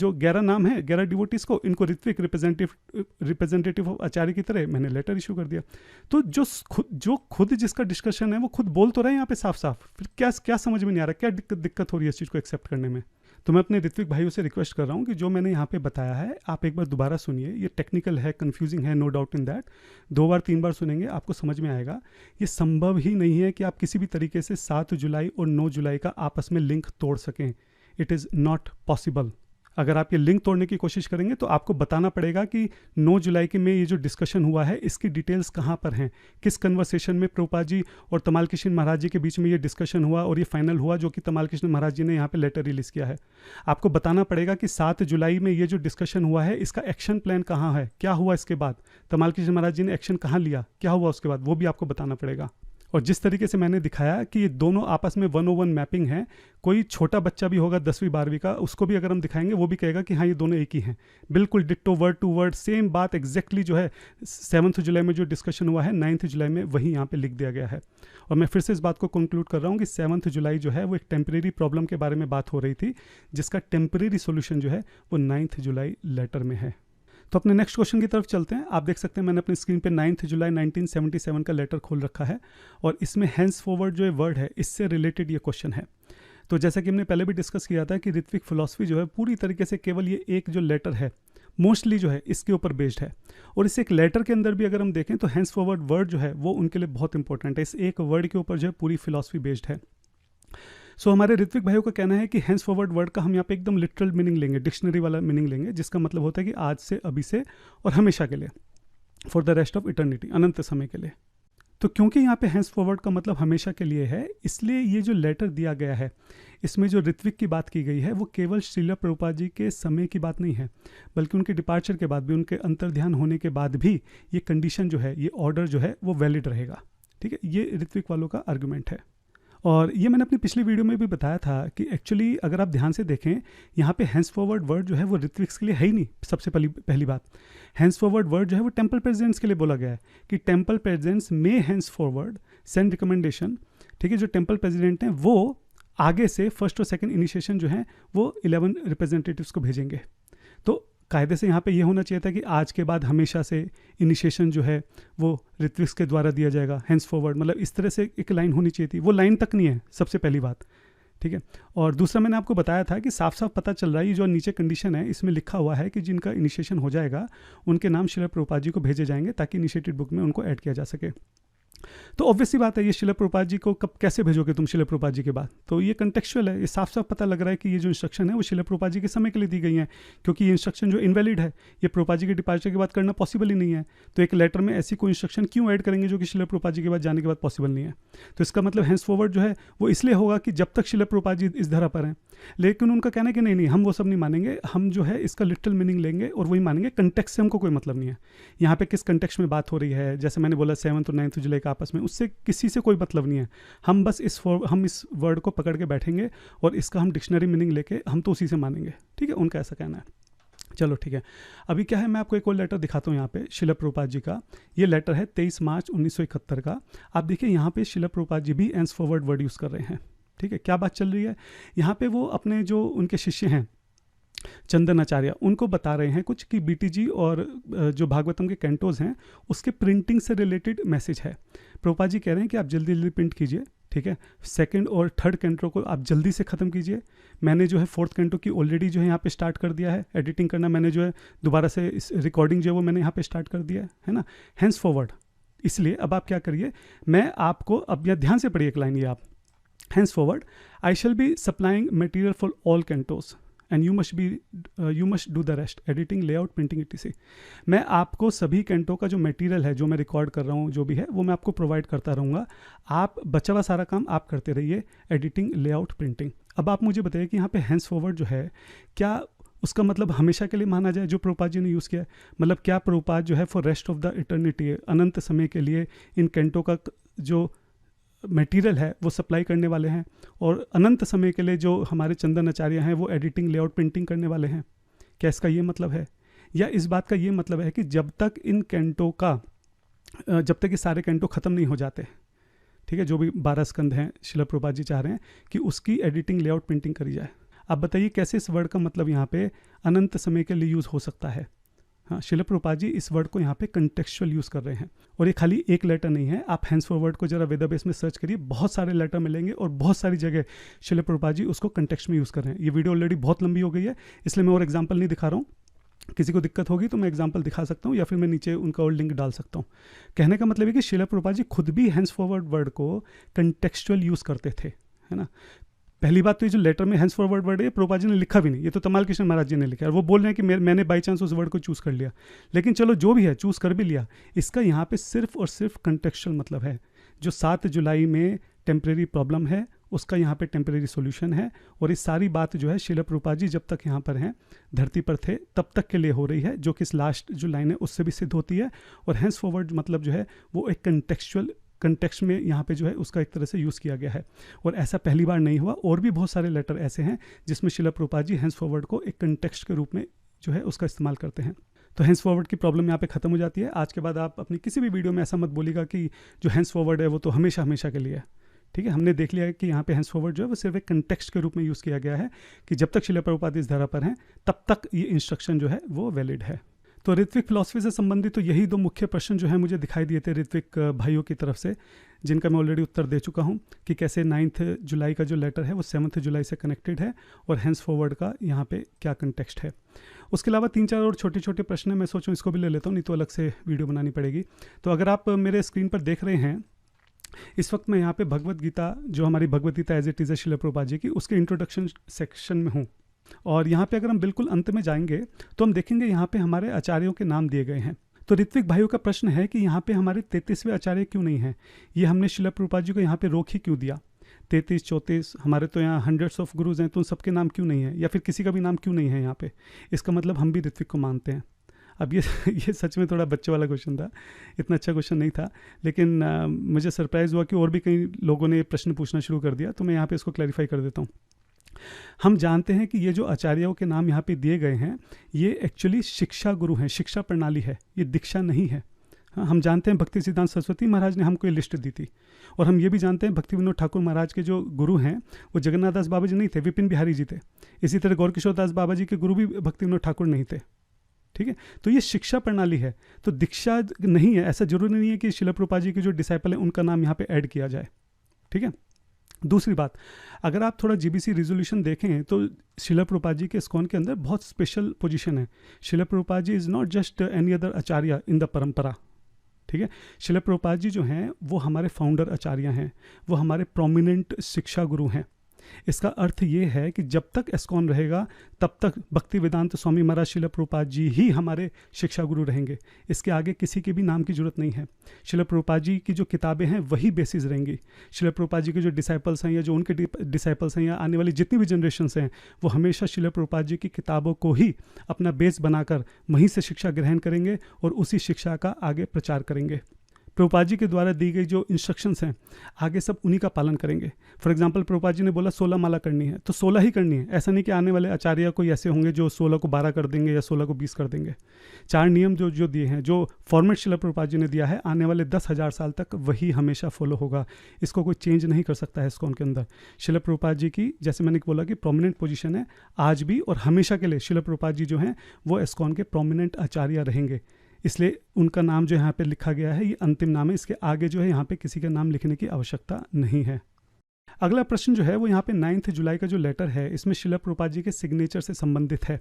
11 नाम है, 11 डिवोटीज को, इनको ऋत्विक रिप्रेजेंटेटिव ऑफ आचार्य की तरह मैंने लेटर इशू कर दिया। तो जो खुद जिसका डिस्कशन है वो खुद बोल तो रहे हैं यहाँ पे साफ साफ, फिर क्या समझ में नहीं आ रहा, क्या दिक्कत हो रही है इस चीज़ को एक्सेप्ट करने में। तो मैं अपने ऋत्विक भाइयों से रिक्वेस्ट कर रहा हूँ कि जो मैंने यहाँ पे बताया है आप एक बार दोबारा सुनिए। ये टेक्निकल है, कंफ्यूजिंग है, नो डाउट इन दैट। 2 बार 3 बार सुनेंगे आपको समझ में आएगा। ये संभव ही नहीं है कि आप किसी भी तरीके से 7 जुलाई और 9 जुलाई का आपस में लिंक तोड़ सकें। It is not possible. अगर आप ये लिंक तोड़ने की कोशिश करेंगे तो आपको बताना पड़ेगा कि 9 जुलाई के में ये जो डिस्कशन हुआ है इसकी डिटेल्स कहाँ पर हैं, किस कन्वर्सेशन में प्रभुपाद जी और तमाल कृष्ण महाराज जी के बीच में ये डिस्कशन हुआ और ये फाइनल हुआ, जो कि तमाल कृष्ण महाराज जी ने यहाँ पे लेटर रिलीज़ किया है। आपको बताना पड़ेगा कि 7 जुलाई में ये जो डिस्कशन हुआ है इसका एक्शन प्लान कहाँ है, क्या हुआ इसके बाद, तमाल कृष्ण महाराज जी ने एक्शन कहाँ लिया, क्या हुआ उसके बाद, वो भी आपको बताना पड़ेगा। और जिस तरीके से मैंने दिखाया कि ये दोनों आपस में 101 मैपिंग है, कोई छोटा बच्चा भी होगा 10वीं 12वीं का, उसको भी अगर हम दिखाएंगे वो भी कहेगा कि हाँ ये दोनों एक ही हैं, बिल्कुल ditto, word to word same बात एग्जैक्टली जो है 7 जुलाई में जो डिस्कशन हुआ है 9 जुलाई में वही यहाँ पे लिख दिया गया है। और मैं फिर से इस बात को कंक्लूड कर रहा हूँ कि 7 जुलाई जो है वो एक टेम्परेरी प्रॉब्लम के बारे में बात हो रही थी, जिसका टेम्परेरी सोल्यूशन जो है वो 9 जुलाई लेटर में है। तो अपने नेक्स्ट क्वेश्चन की तरफ चलते हैं। आप देख सकते हैं मैंने अपनी स्क्रीन पे 9 जुलाई 1977 का लेटर खोल रखा है, और इसमें हैंस फॉरवर्ड जो वर्ड है इससे रिलेटेड ये क्वेश्चन है। तो जैसा कि हमने पहले भी डिस्कस किया था कि ऋत्विक फिलॉसफी जो है पूरी तरीके से केवल ये एक जो लेटर है मोस्टली जो है इसके ऊपर बेस्ड है। और इस एक लेटर के अंदर भी अगर हम देखें तो हैंस फॉरवर्ड वर्ड जो है वो उनके लिए बहुत इंपॉर्टेंट है। इस एक वर्ड के ऊपर जो है पूरी फिलॉसफी बेस्ड है। सो हमारे ऋत्विक भाइयों का कहना है कि हैंस फॉरवर्ड वर्ड का हम यहाँ पे एकदम लिटरल मीनिंग लेंगे, डिक्शनरी वाला मीनिंग लेंगे, जिसका मतलब होता है कि आज से, अभी से और हमेशा के लिए, for the rest of eternity, अनंत समय के लिए। तो क्योंकि यहाँ पे हैंस फॉरवर्ड का मतलब हमेशा के लिए है, इसलिए ये जो लेटर दिया गया है इसमें जो ऋत्विक की बात की गई है वो केवल श्रील प्रभुपाद जी के समय की बात नहीं है, बल्कि उनके डिपार्चर के बाद भी, उनके अंतर्ध्यान होने के बाद भी ये कंडीशन जो है, ये ऑर्डर जो है वो वैलिड रहेगा। ठीक है, ये ऋत्विक वालों का आर्गुमेंट है। और ये मैंने अपनी पिछली वीडियो में भी बताया था कि एक्चुअली अगर आप ध्यान से देखें यहाँ पे हैंस फॉरवर्ड वर्ड जो है वो ऋत्विक्स के लिए है ही नहीं। सबसे पहली बात, हैंस फॉरवर्ड वर्ड जो है वो टेम्पल प्रेसिडेंट्स के लिए बोला गया है कि टेम्पल प्रेसिडेंट्स में हैंस फॉरवर्ड सेंड रिकमेंडेशन। ठीक है, जो टेम्पल प्रेसिडेंट हैं वो आगे से फर्स्ट और सेकंड इनिशिएशन जो है वो 11 रिप्रेजेंटेटिव्स को भेजेंगे। तो कायदे से यहाँ पे ये होना चाहिए था कि आज के बाद हमेशा से इनिशिएशन जो है वो ऋत्विक्स के द्वारा दिया जाएगा, हैंस फॉरवर्ड, मतलब इस तरह से एक लाइन होनी चाहिए थी। वो लाइन तक नहीं है, सबसे पहली बात। ठीक है, और दूसरा मैंने आपको बताया था कि साफ साफ पता चल रहा है, ये जो नीचे कंडीशन है इसमें लिखा हुआ है कि जिनका इनिशिएशन हो जाएगा उनके नाम श्रील प्रभुपाद जी को भेजे जाएंगे ताकि इनिशिएटेड बुक में उनको ऐड किया जा सके। तो ऑब्वियसली बात है, ये श्रील प्रभुपाद जी को कब कैसे भेजोगे तुम श्रील प्रभुपाद जी के बाद? तो ये कंटेक्चुअल है, ये साफ साफ पता लग रहा है कि ये जो इंस्ट्रक्शन है वो श्रील प्रभुपाद जी के समय के लिए दी गई है, क्योंकि ये इंस्ट्रक्शन जो इनवैलिड है, ये प्रभुपाद जी के डिपार्चर के बाद करना पॉसिबल ही नहीं है। तो एक लेटर में ऐसी कोई इंस्ट्रक्शन क्यों ऐड करेंगे जो कि श्रील प्रभुपाद जी के बाद जाने के बाद पॉसिबल नहीं है? तो इसका मतलब हैंस फॉरवर्ड जो है वो इसलिए होगा कि जब तक श्रील प्रभुपाद जी इस धरा पर हैं। लेकिन उनका कहना है कि नहीं, हम वो सब नहीं मानेंगे, हम जो है इसका लिटरल मीनिंग लेंगे और वही मानेंगे। कंटेक्स्ट से हमको कोई मतलब नहीं है, यहाँ पे किस कंटेक्स्ट में बात हो रही है, जैसे मैंने बोला 7 और 9 जुलाई का आपस में, उससे किसी से कोई मतलब नहीं है। हम बस हम इस वर्ड को पकड़ के बैठेंगे और इसका हम डिक्शनरी मीनिंग लेके हम तो उसी से मानेंगे। ठीक है, उनका ऐसा कहना है। चलो ठीक है, अभी क्या है, मैं आपको एक और लेटर दिखाता हूँ यहाँ पे श्रील प्रभुपाद जी का। ये लेटर है 23 मार्च 1971 का। आप देखिए यहाँ पे श्रील प्रभुपाद जी भी हैंस फॉरवर्ड वर्ड यूज़ कर रहे हैं। ठीक है, क्या बात चल रही है यहाँ पे, वो अपने जो उनके शिष्य हैं चंदन आचार्य, उनको बता रहे हैं कुछ कि बीटीजी और जो भागवतम के कैंटोज हैं उसके प्रिंटिंग से रिलेटेड मैसेज है। प्रभुपाद जी कह रहे हैं कि आप जल्दी जल्दी प्रिंट कीजिए। ठीक है, सेकंड और थर्ड कैंटो को आप जल्दी से ख़त्म कीजिए। मैंने जो है फोर्थ कैंटो की ऑलरेडी जो है यहाँ पे स्टार्ट कर दिया है, एडिटिंग करना मैंने जो है दोबारा से इस रिकॉर्डिंग जो है वो मैंने यहाँ पे स्टार्ट कर दिया है ना, हैंस फॉरवर्ड। इसलिए अब आप क्या करिए, मैं आपको अब यहाँ ध्यान से पढ़िए एक लाइन, ये आप, henceforward I shall be supplying material for all cantos and you must do the rest, editing, layout, printing etc. मैं आपको सभी कैंटो का जो मटेरियल है, जो मैं रिकॉर्ड कर रहा हूँ, जो भी है वो मैं आपको प्रोवाइड करता रहूँगा। आप बचा हुआ सारा काम आप करते रहिए, एडिटिंग, लेआउट, प्रिंटिंग। अब आप मुझे बताइए कि यहाँ पे हैंस फॉरवर्ड जो है क्या उसका मतलब हमेशा के लिए माना जाए जो प्रभुपाद जी ने यूज़ किया है? मतलब क्या प्रभुपाद जो है for rest of the eternity, अनंत समय के लिए इन कैंटो का जो मटेरियल है वो सप्लाई करने वाले हैं और अनंत समय के लिए जो हमारे चंदन आचार्य हैं वो एडिटिंग, लेआउट, प्रिंटिंग करने वाले हैं? क्या इसका ये मतलब है, या इस बात का ये मतलब है कि जब तक इन कैंटो का, जब तक ये सारे कैंटो ख़त्म नहीं हो जाते, ठीक है, जो भी 12 स्कंद हैं, श्रील प्रभुपाद जी चाह रहे हैं कि उसकी एडिटिंग, लेआउट, प्रिंटिंग करी जाए। आप बताइए कैसे इस वर्ड का मतलब यहाँ पे अनंत समय के लिए यूज़ हो सकता है? हाँ, श्रील प्रभुपाद जी इस वर्ड को यहाँ पे कंटेक्चुअल यूज़ कर रहे हैं। और ये खाली एक लेटर नहीं है, आप हैंस फॉरवर्ड को जरा वेदाबेस में सर्च करिए, बहुत सारे लेटर मिलेंगे और बहुत सारी जगह श्रील प्रभुपाद जी उसको कंटेक्स्ट में यूज़ कर रहे हैं। ये वीडियो ऑलरेडी बहुत लंबी हो गई है, इसलिए मैं और एग्जाम्पल नहीं दिखा रहा हूँ। किसी को दिक्कत होगी तो मैं एग्जाम्पल दिखा सकता हूँ या फिर मैं नीचे उनका और लिंक डाल सकता हूँ। कहने का मतलब है कि श्रील प्रभुपाद जी खुद भी हैंस फॉरवर्ड वर्ड को कंटेक्चुअल यूज़ करते थे, है ना। पहली बात तो ये जो लेटर में हैंस फॉरवर्ड वर्ड है प्रभुपाद जी ने लिखा भी नहीं, ये तो तमाल कृष्ण महाराज जी ने लिखा है। और वो बोल रहे हैं कि मैंने बाई चांस उस वर्ड को चूज़ कर लिया। लेकिन चलो जो भी है, चूज़ कर भी लिया, इसका यहाँ पे सिर्फ और सिर्फ कंटेक्चुअल मतलब है। जो 7 जुलाई में टेम्प्रेरी प्रॉब्लम है उसका यहाँ पे टेम्प्रेरी सॉल्यूशन है। और इस सारी बात जो है श्रील प्रभुपाद जी जब तक यहाँ पर हैं, धरती पर थे, तब तक के लिए हो रही है, जो कि इस लास्ट जो लाइन है उससे भी सिद्ध होती है। और हैंस फॉरवर्ड मतलब जो है वो एक कंटेक्चुअल कंटेक्स्ट में यहाँ पे जो है उसका एक तरह से यूज़ किया गया है। और ऐसा पहली बार नहीं हुआ, और भी बहुत सारे लेटर ऐसे हैं जिसमें श्रील प्रभुपाद जी हैंस फॉरवर्ड को एक कंटेक्स्ट के रूप में जो है उसका इस्तेमाल करते हैं। तो हैंस फॉरवर्ड की प्रॉब्लम यहाँ पे ख़त्म हो जाती है। आज के बाद आप अपनी किसी भी वीडियो में ऐसा मत बोलिएगा कि जो हैंस फॉरवर्ड है वो तो हमेशा हमेशा के लिए है। ठीक है, हमने देख लिया है कि यहाँ पे हैंस फॉरवर्ड जो है वो सिर्फ एक कंटेक्स्ट के रूप में यूज़ किया गया है कि जब तक श्रील प्रभुपाद इस धरा पर हैं तब तक ये इंस्ट्रक्शन जो है वो वैलिड है। तो ऋत्विक फिलॉसफी से संबंधित तो यही 2 मुख्य प्रश्न जो है मुझे दिखाई दिए थे ऋत्विक भाइयों की तरफ से। जिनका मैं ऑलरेडी उत्तर दे चुका हूँ कि कैसे 9 जुलाई का जो लेटर है वो 7 जुलाई से कनेक्टेड है और हैंस फॉरवर्ड का यहाँ पे क्या कंटेक्स्ट है। उसके अलावा 3-4 और छोटे छोटे प्रश्न हैं, मैं सोचूं इसको भी ले लेता हूँ, नहीं तो अलग से वीडियो बनानी पड़ेगी। तो अगर आप मेरे स्क्रीन पर देख रहे हैं, इस वक्त मैं यहाँ पे भगवत गीता, जो हमारी Bhagavad Gita as it is है श्रील प्रभुपाद जी की, उसके इंट्रोडक्शन सेक्शन में हूँ। और यहाँ पे अगर हम बिल्कुल अंत में जाएंगे तो हम देखेंगे यहाँ पे हमारे आचार्यों के नाम दिए गए हैं। तो ऋत्विक भाइयों का प्रश्न है कि यहाँ पे हमारे 33वें आचार्य क्यों नहीं हैं, ये हमने श्रील प्रभुपाद जी को यहाँ पे रोक ही क्यों दिया। 33-34 हमारे तो यहाँ हंड्रेड्स ऑफ गुरुज हैं, तो उन सबके नाम क्यों नहीं है, या फिर किसी का भी नाम क्यों नहीं है यहाँ पे। इसका मतलब हम भी ऋत्विक को मानते हैं। अब ये सच में थोड़ा बच्चे वाला क्वेश्चन था, इतना अच्छा क्वेश्चन नहीं था, लेकिन मुझे सरप्राइज़ हुआ कि और भी कई लोगों ने प्रश्न पूछना शुरू कर दिया, तो मैं यहाँ पे इसको क्लैरिफाई कर देता हूँ। हम जानते हैं कि ये जो आचार्यों के नाम यहाँ पे दिए गए हैं, ये एक्चुअली शिक्षा गुरु हैं, शिक्षा प्रणाली है, ये दीक्षा नहीं है। हम जानते हैं भक्ति सिद्धांत सरस्वती महाराज ने हमको ये लिस्ट दी थी, और हम ये भी जानते हैं भक्ति विनोद ठाकुर महाराज के जो गुरु हैं वो जगन्नाथ दास बाबा जी नहीं थे, विपिन बिहारी जी थे। इसी तरह गौरकिशोर दास बाबा जी के गुरु भी भक्ति विनोद ठाकुर नहीं थे। ठीक है, तो ये शिक्षा प्रणाली है, तो दीक्षा नहीं है। ऐसा जरूरी नहीं है कि श्रील प्रभुपाद जी के जो डिसाइपल हैं उनका नाम यहाँ पे ऐड किया जाए। ठीक है, दूसरी बात, अगर आप थोड़ा जीबीसी रिजोल्यूशन देखें तो श्रील प्रभुपाद जी के इस्कॉन के अंदर बहुत स्पेशल पोजीशन है। Srila Prabhupada ji is not just any other acharya in the parampara. ठीक है, श्रील प्रभुपाद जी जो हैं वो हमारे फाउंडर आचार्य हैं, वो हमारे प्रोमिनेंट शिक्षा गुरु हैं। इसका अर्थ ये है कि जब तक इस्कॉन रहेगा तब तक भक्ति वेदांत स्वामी महाराज श्रील प्रभुपाद जी ही हमारे शिक्षा गुरु रहेंगे। इसके आगे किसी के भी नाम की जरूरत नहीं है। श्रील प्रभुपाद जी की जो किताबें हैं वही बेसिस रहेंगी। श्रील प्रभुपाद जी के जो डिसाइपल्स हैं या जो उनके डिसाइपल्स हैं या आने वाली जितनी भी जनरेशन्स हैं, वो हमेशा श्रील प्रभुपाद जी की किताबों को ही अपना बेस बनाकर वहीं से शिक्षा ग्रहण करेंगे और उसी शिक्षा का आगे प्रचार करेंगे। प्रभुपाद जी के द्वारा दी गई जो इंस्ट्रक्शंस हैं आगे सब उन्हीं का पालन करेंगे। फॉर एग्जांपल प्रभुपाद जी ने बोला 16 माला करनी है तो 16 ही करनी है। ऐसा नहीं कि आने वाले आचार्य कोई ऐसे होंगे जो 16 को 12 कर देंगे या 16 को 20 कर देंगे। 4 नियम जो दिए हैं, जो फॉर्मेट श्रील प्रभुपाद जी ने दिया है, आने वाले 10,000 साल तक वही हमेशा फॉलो होगा। इसको कोई चेंज नहीं कर सकता है इस्कॉन के अंदर। श्रील प्रभुपाद जी की, जैसे मैंने बोला कि प्रोमिनेंट पोजीशन है आज भी और हमेशा के लिए। श्रील प्रभुपाद जी जो हैं वो इस्कॉन के प्रोमिनेंट आचार्य रहेंगे, इसलिए उनका नाम जो यहाँ पे लिखा गया है ये अंतिम नाम है। इसके आगे जो है यहाँ पे किसी का नाम लिखने की आवश्यकता नहीं है। अगला प्रश्न जो है वो यहाँ पे 9 जुलाई का जो लेटर है, इसमें श्रील प्रभुपाद जी के सिग्नेचर से संबंधित है।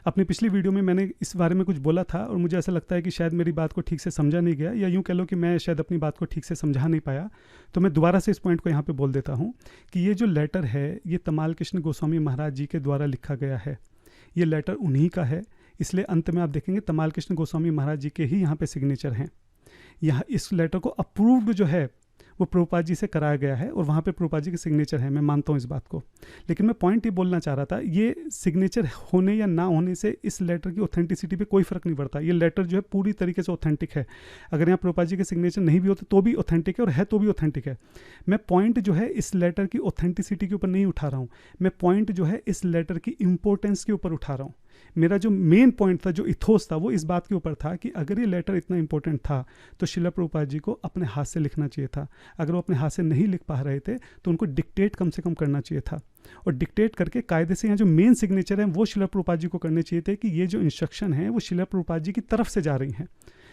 अपनी पिछली वीडियो में मैंने इस बारे में कुछ बोला था और मुझे ऐसा लगता है कि शायद मेरी बात को ठीक से समझा नहीं गया, या यूँ कह लो कि मैं शायद अपनी बात को ठीक से समझा नहीं पाया। तो मैं दोबारा से इस पॉइंट को यहाँ पे बोल देता हूँ कि ये जो लेटर है ये तमाल कृष्ण गोस्वामी महाराज जी के द्वारा लिखा गया है। ये लेटर उन्हीं का है, इसलिए अंत में आप देखेंगे तमाल कृष्ण गोस्वामी महाराज जी के ही यहाँ पे सिग्नेचर हैं। यहाँ इस लेटर को अप्रूव्ड जो है वो प्रभुपाद जी से कराया गया है और वहाँ पे प्रभुपाद जी के सिग्नेचर हैं। मैं मानता हूँ इस बात को, लेकिन मैं पॉइंट ये बोलना चाह रहा था, ये सिग्नेचर होने या ना होने से इस लेटर की ऑथेंटिसिटी पे कोई फ़र्क नहीं पड़ता। ये लेटर जो है पूरी तरीके से ऑथेंटिक है। अगर यहाँ प्रभुपाद जी के सिग्नेचर नहीं भी होते तो भी ऑथेंटिक है, और है तो भी ऑथेंटिक है। मैं पॉइंट जो है इस लेटर की ऑथेंटिसिटी के ऊपर नहीं उठा रहा हूँ, मैं पॉइंट जो है इस लेटर की इंपॉर्टेंस के ऊपर उठा रहा हूँ। मेरा जो मेन पॉइंट था, जो इथोस था, वो इस बात के ऊपर था कि अगर ये लेटर इतना इंपॉर्टेंट था तो श्रील प्रभुपाद जी को अपने हाथ से लिखना चाहिए था। अगर वो अपने हाथ से नहीं लिख पा रहे थे तो उनको डिक्टेट कम से कम करना चाहिए था, और डिक्टेट करके कायदे से यहाँ जो मेन सिग्नेचर हैं वो श्रील प्रभुपाद जी को करने चाहिए थे कि ये जो इंस्ट्रक्शन है वो श्रील प्रभुपाद जी की तरफ से जा रही हैं।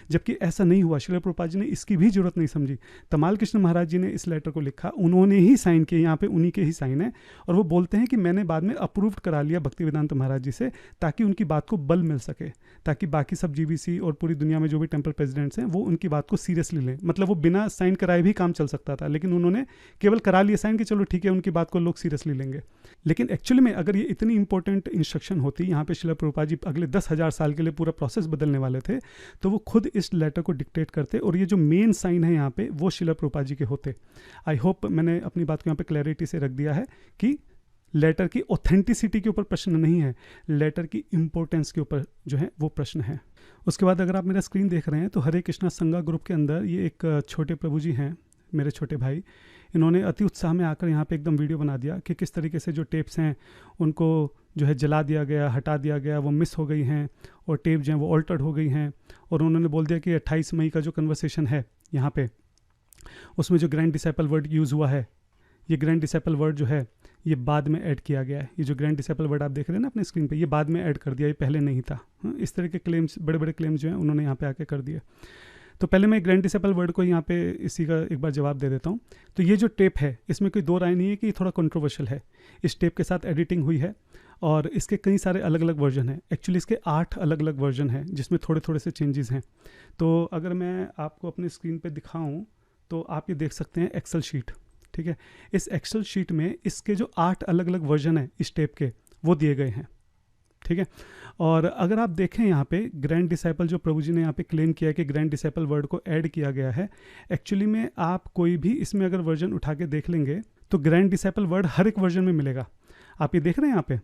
जबकि ऐसा नहीं हुआ। श्रील प्रभुपाद जी ने इसकी भी जरूरत नहीं समझी। तमाल कृष्ण महाराज जी ने इस लेटर को लिखा, उन्होंने ही साइन किए, यहाँ पे उन्हीं के ही साइन है, और वो बोलते हैं कि मैंने बाद में अप्रूव्ड करा लिया भक्ति वेदांत महाराज जी से, ताकि उनकी बात को बल मिल सके, ताकि बाकी सब जीबीसी और पूरी दुनिया में जो भी टेम्पल प्रेसिडेंट्स हैं वो उनकी बात को सीरियसली लें। मतलब वो बिना साइन कराए भी काम चल सकता था, लेकिन उन्होंने केवल करा लिया साइन कि चलो ठीक है, उनकी बात को लोग सीरियसली लेंगे। लेकिन एक्चुअली में अगर ये इतनी इंपॉर्टेंट इंस्ट्रक्शन होती, यहाँ पे श्रील प्रभुपाद जी अगले 10,000 साल के लिए पूरा प्रोसेस बदलने वाले थे, तो वो खुद इस लेटर को डिक्टेट करते, और ये जो मेन साइन है यहाँ पे वो श्रील प्रभुपाद जी के होते। आई होप मैंने अपनी बात को यहाँ पे क्लैरिटी से रख दिया है कि लेटर की ऑथेंटिसिटी के ऊपर प्रश्न नहीं है, लेटर की इंपॉर्टेंस के ऊपर जो है वो प्रश्न है। उसके बाद अगर आप मेरा स्क्रीन देख रहे हैं तो हरे कृष्णा संगा ग्रुप के अंदर ये एक छोटे प्रभु जी हैं, मेरे छोटे भाई, इन्होंने अति उत्साह में आकर यहाँ पे एकदम वीडियो बना दिया कि किस तरीके से जो टेप्स हैं उनको जो है जला दिया गया, हटा दिया गया, वो मिस हो गई हैं, और टेप जो हैं वो ऑल्टर्ड हो गई हैं। और उन्होंने बोल दिया कि 28 मई का जो कन्वर्सेशन है यहाँ पे, उसमें जो ग्रैंड डिसाइपल वर्ड यूज़ हुआ है, ये ग्रैंड डिसाइपल वर्ड जो है ये बाद में ऐड किया गया है। ये जो ग्रैंड डिसाइपल वर्ड आप देख रहे हैं ना अपने स्क्रीन पे, ये बाद में ऐड कर दिया, ये पहले नहीं था। इस तरह के क्लेम्स, बड़े बड़े क्लेम्स जो हैं उन्होंने यहाँ पे आके कर दिए। तो पहले मैं ग्रैंड डिसेबल वर्ड को यहाँ पे इसी का एक बार जवाब दे देता हूँ। तो ये जो टेप है इसमें कोई दो राय नहीं है कि ये थोड़ा कंट्रोवर्शियल है। इस टेप के साथ एडिटिंग हुई है और इसके कई सारे अलग अलग वर्जन हैं। एक्चुअली इसके 8 अलग अलग वर्जन हैं जिसमें थोड़े थोड़े से चेंजेस हैं। तो अगर मैं आपको अपनी स्क्रीन पे दिखाऊं तो आप ये देख सकते हैं एक्सेल शीट, ठीक है। इस एक्सेल शीट में इसके जो 8 अलग अलग वर्जन हैं इस टेप के वो दिए गए हैं, ठीक है। और अगर आप देखें यहाँ पे ग्रैंड डिसाइपल जो प्रभु जी ने यहाँ पे क्लेम किया है कि ग्रैंड डिसाइपल वर्ड को ऐड किया गया है, एक्चुअली में आप कोई भी इसमें अगर वर्जन उठा के देख लेंगे तो ग्रैंड डिसाइपल वर्ड हर एक वर्जन में मिलेगा। आप ये देख रहे हैं यहाँ पे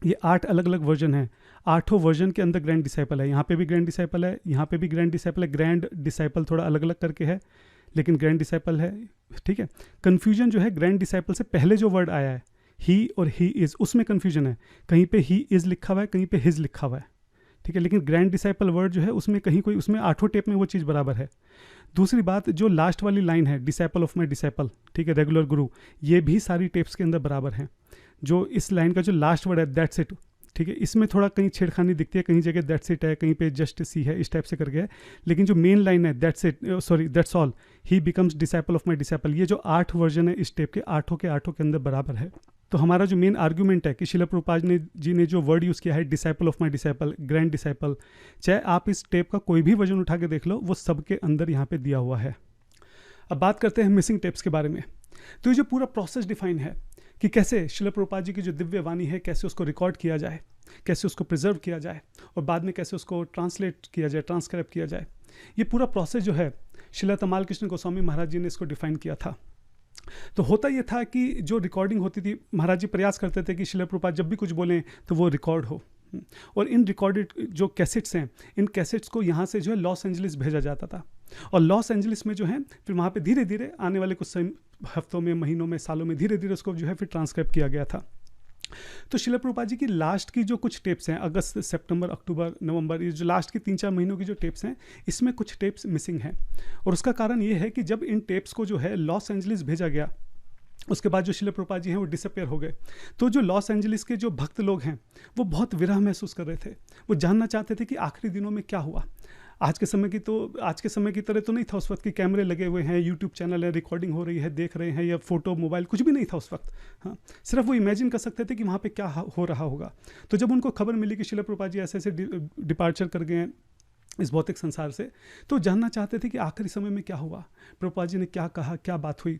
ये 8 अलग अलग वर्जन है, 8 वर्जन के अंदर ग्रैंड डिसाइपल है। यहाँ पे भी ग्रैंड डिसाइपल है, यहाँ पे भी ग्रैंड डिसाइपल है। ग्रैंड डिसाइपल थोड़ा अलग अलग करके है लेकिन ग्रैंड डिसाइपल है, ठीक है। कन्फ्यूजन जो है ग्रैंड डिसाइपल से पहले जो वर्ड आया है ही और ही इज़, उसमें कन्फ्यूजन है। कहीं पे ही इज़ लिखा हुआ है, कहीं पे हिज लिखा हुआ है, ठीक है। लेकिन ग्रैंड डिसाइपल वर्ड जो है उसमें कहीं कोई, उसमें 8 टेप में वो चीज़ बराबर है। दूसरी बात, जो लास्ट वाली लाइन है डिसाइपल ऑफ माई डिसाइपल, ठीक है, रेगुलर गुरु, ये भी सारी टेप्स के अंदर बराबर है। जो इस लाइन का जो लास्ट वर्ड है दैट्स इट, ठीक है, इसमें थोड़ा कहीं छेड़खानी दिखती है, कहीं जगह दैट्स इट है, कहीं पे जस्ट सी है, इस टाइप से करके है। लेकिन जो मेन लाइन है that's it, sorry that's all, he becomes disciple of my disciple, ये जो 8 वर्जन है इस टेप के 8 के अंदर बराबर है। तो हमारा जो मेन आर्ग्यूमेंट है कि श्रील प्रभुपाद जी ने जो वर्ड यूज़ किया है disciple of my disciple, grand disciple, चाहे आप इस टेप का कोई भी वर्जन उठा के देख लो, वो सबके अंदर यहाँ पे दिया हुआ है। अब बात करते हैं मिसिंग टेप्स के बारे में। तो ये जो पूरा प्रोसेस डिफाइन है कि कैसे श्रील प्रभुपाद जी की जो दिव्य वाणी है कैसे उसको रिकॉर्ड किया जाए, कैसे उसको प्रिजर्व किया जाए और बाद में कैसे उसको ट्रांसलेट किया जाए, ट्रांसक्राइब किया जाए, ये पूरा प्रोसेस जो है श्रील तमाल कृष्ण गोस्वामी महाराज जी ने इसको डिफाइन किया था। तो होता ये था कि जो रिकॉर्डिंग होती थी, महाराज जी प्रयास करते थे कि श्रील प्रभुपाद जब भी कुछ बोलें तो वो रिकॉर्ड हो, और इन रिकॉर्डेड जो कैसेट्स हैं, इन कैसेट्स को यहाँ से जो है लॉस एंजलिस भेजा जाता था। और लॉस एंजलिस में जो है फिर वहाँ पे धीरे धीरे आने वाले कुछ हफ्तों में, महीनों में, सालों में धीरे धीरे उसको जो है फिर ट्रांसक्राइब किया गया था। तो श्रील प्रभुपाद जी की लास्ट की जो कुछ टेप्स हैं, अगस्त, सितंबर, अक्टूबर, नवंबर, ये जो लास्ट की 3-4 महीनों की जो टेप्स हैं, इसमें कुछ टेप्स मिसिंग हैं। और उसका कारण ये है कि जब इन टेप्स को जो है लॉस एंजलिस भेजा गया, उसके बाद जो श्रील प्रभुपाद जी हैं वो डिसअपेयर हो गए। तो जो लॉस एंजलिस के जो भक्त लोग हैं वो बहुत विरह महसूस कर रहे थे। वो जानना चाहते थे कि आखिरी दिनों में क्या हुआ। आज के समय की तरह तो नहीं था उस वक्त कि कैमरे लगे हुए हैं, यूट्यूब चैनल है, रिकॉर्डिंग हो रही है, देख रहे हैं, या फोटो, मोबाइल, कुछ भी नहीं था उस वक्त। हाँ, सिर्फ वो इमेजिन कर सकते थे कि वहाँ पे क्या हो रहा होगा। तो जब उनको खबर मिली कि श्रील प्रभुपाद जी ऐसे ऐसे डिपार्चर कर गए हैं इस भौतिक संसार से, तो जानना चाहते थे कि आखिरी समय में क्या हुआ, प्रभुपाद जी ने क्या कहा, क्या बात हुई।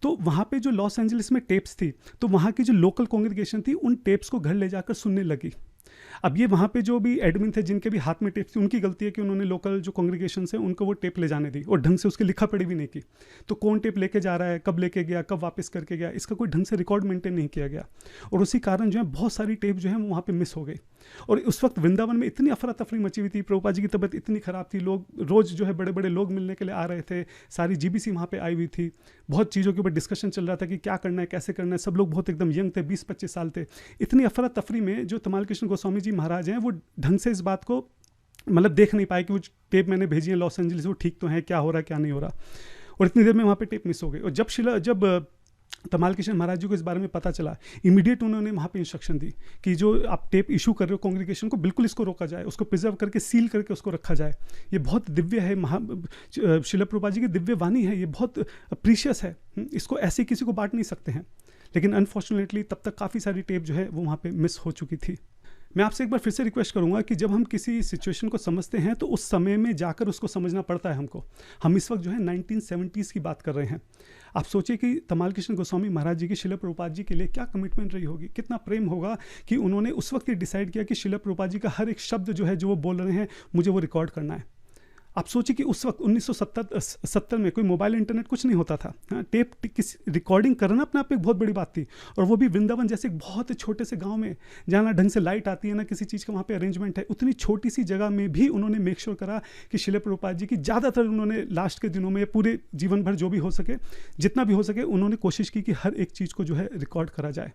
तो वहाँ पे जो लॉस एंजलिस में टेप्स थी, तो वहाँ की जो लोकल कांग्रेगेशन थी उन टेप्स को घर ले जाकर सुनने लगी। अब ये वहाँ पे जो भी एडमिन थे जिनके भी हाथ में टेप थी, उनकी गलती है कि उन्होंने लोकल जो कांग्रेगेशन है उनको वो टेप ले जाने दी और ढंग से उसकी लिखा पढ़ी भी नहीं की। तो कौन टेप लेके जा रहा है, कब लेके गया, कब वापस करके गया, इसका कोई ढंग से रिकॉर्ड मेंटेन नहीं किया गया। और उसी कारण जो है बहुत सारी टेप जो है वो वहाँ पे मिस हो गई। और उस वक्त वृंदावन में इतनी अफरा तफरी मची हुई थी, प्रभुपाद जी की तबीयत इतनी ख़राब थी, लोग रोज़ जो है बड़े बड़े लोग मिलने के लिए आ रहे थे, सारी जीबीसी वहाँ पे आई हुई थी, बहुत चीज़ों के ऊपर डिस्कशन चल रहा था कि क्या करना है, कैसे करना है। सब लोग बहुत एकदम यंग थे, 20-25 साल थे। इतनी अफरा तफरी में जो तमाल कृष्ण गोस्वामी जी महाराज हैं वो ढंग से इस बात को मतलब देख नहीं पाए कि वो टेप मैंने भेजी है लॉस एंजलिस, वो ठीक तो है, क्या हो रहा है, क्या नहीं हो रहा। और इतनी देर में वहाँ पे टेप मिस हो गई। और जब तमाल कृष्ण महाराज जी को इस बारे में पता चला, इमीडिएट उन्होंने वहाँ पे इंस्ट्रक्शन दी कि जो आप टेप इशू कर रहे हो कांग्रेगेशन को, बिल्कुल इसको रोका जाए, उसको प्रिजर्व करके सील करके उसको रखा जाए। ये बहुत दिव्य है, श्रील प्रभुपाद जी की दिव्य वाणी है, ये बहुत प्रीशियस है, इसको ऐसे किसी को बांट नहीं सकते हैं। लेकिन अनफॉर्चुनेटली तब तक काफ़ी सारी टेप जो है वो वहाँ पे मिस हो चुकी थी। मैं आपसे एक बार फिर से रिक्वेस्ट करूंगा कि जब हम किसी सिचुएशन को समझते हैं तो उस समय में जाकर उसको समझना पड़ता है हमको। हम इस वक्त जो है 1970s की बात कर रहे हैं। आप सोचिए कि तमाल कृष्ण गोस्वामी महाराज जी की श्रील प्रभुपाद जी के लिए क्या कमिटमेंट रही होगी, कितना प्रेम होगा कि उन्होंने उस वक्त ये डिसाइड किया कि श्रील प्रभुपाद जी का हर एक शब्द जो है, जो वो बोल रहे हैं, मुझे वो रिकॉर्ड करना है। आप सोचिए कि उस वक्त 1970 में कोई मोबाइल इंटरनेट कुछ नहीं होता था। हाँ, टेप किसी रिकॉर्डिंग करना अपने आप में एक बहुत बड़ी बात थी, और वो भी वृंदावन जैसे एक बहुत छोटे से गांव में, जहाँ ना ढंग से लाइट आती है, ना किसी चीज़ का वहाँ पे अरेंजमेंट है। उतनी छोटी सी जगह में भी उन्होंने मेक श्योर करा कि श्रील प्रभुपाद जी की ज़्यादातर, उन्होंने लास्ट के दिनों में पूरे जीवन भर जो भी हो सके, जितना भी हो सके, उन्होंने कोशिश की कि हर एक चीज़ को जो है रिकॉर्ड करा जाए।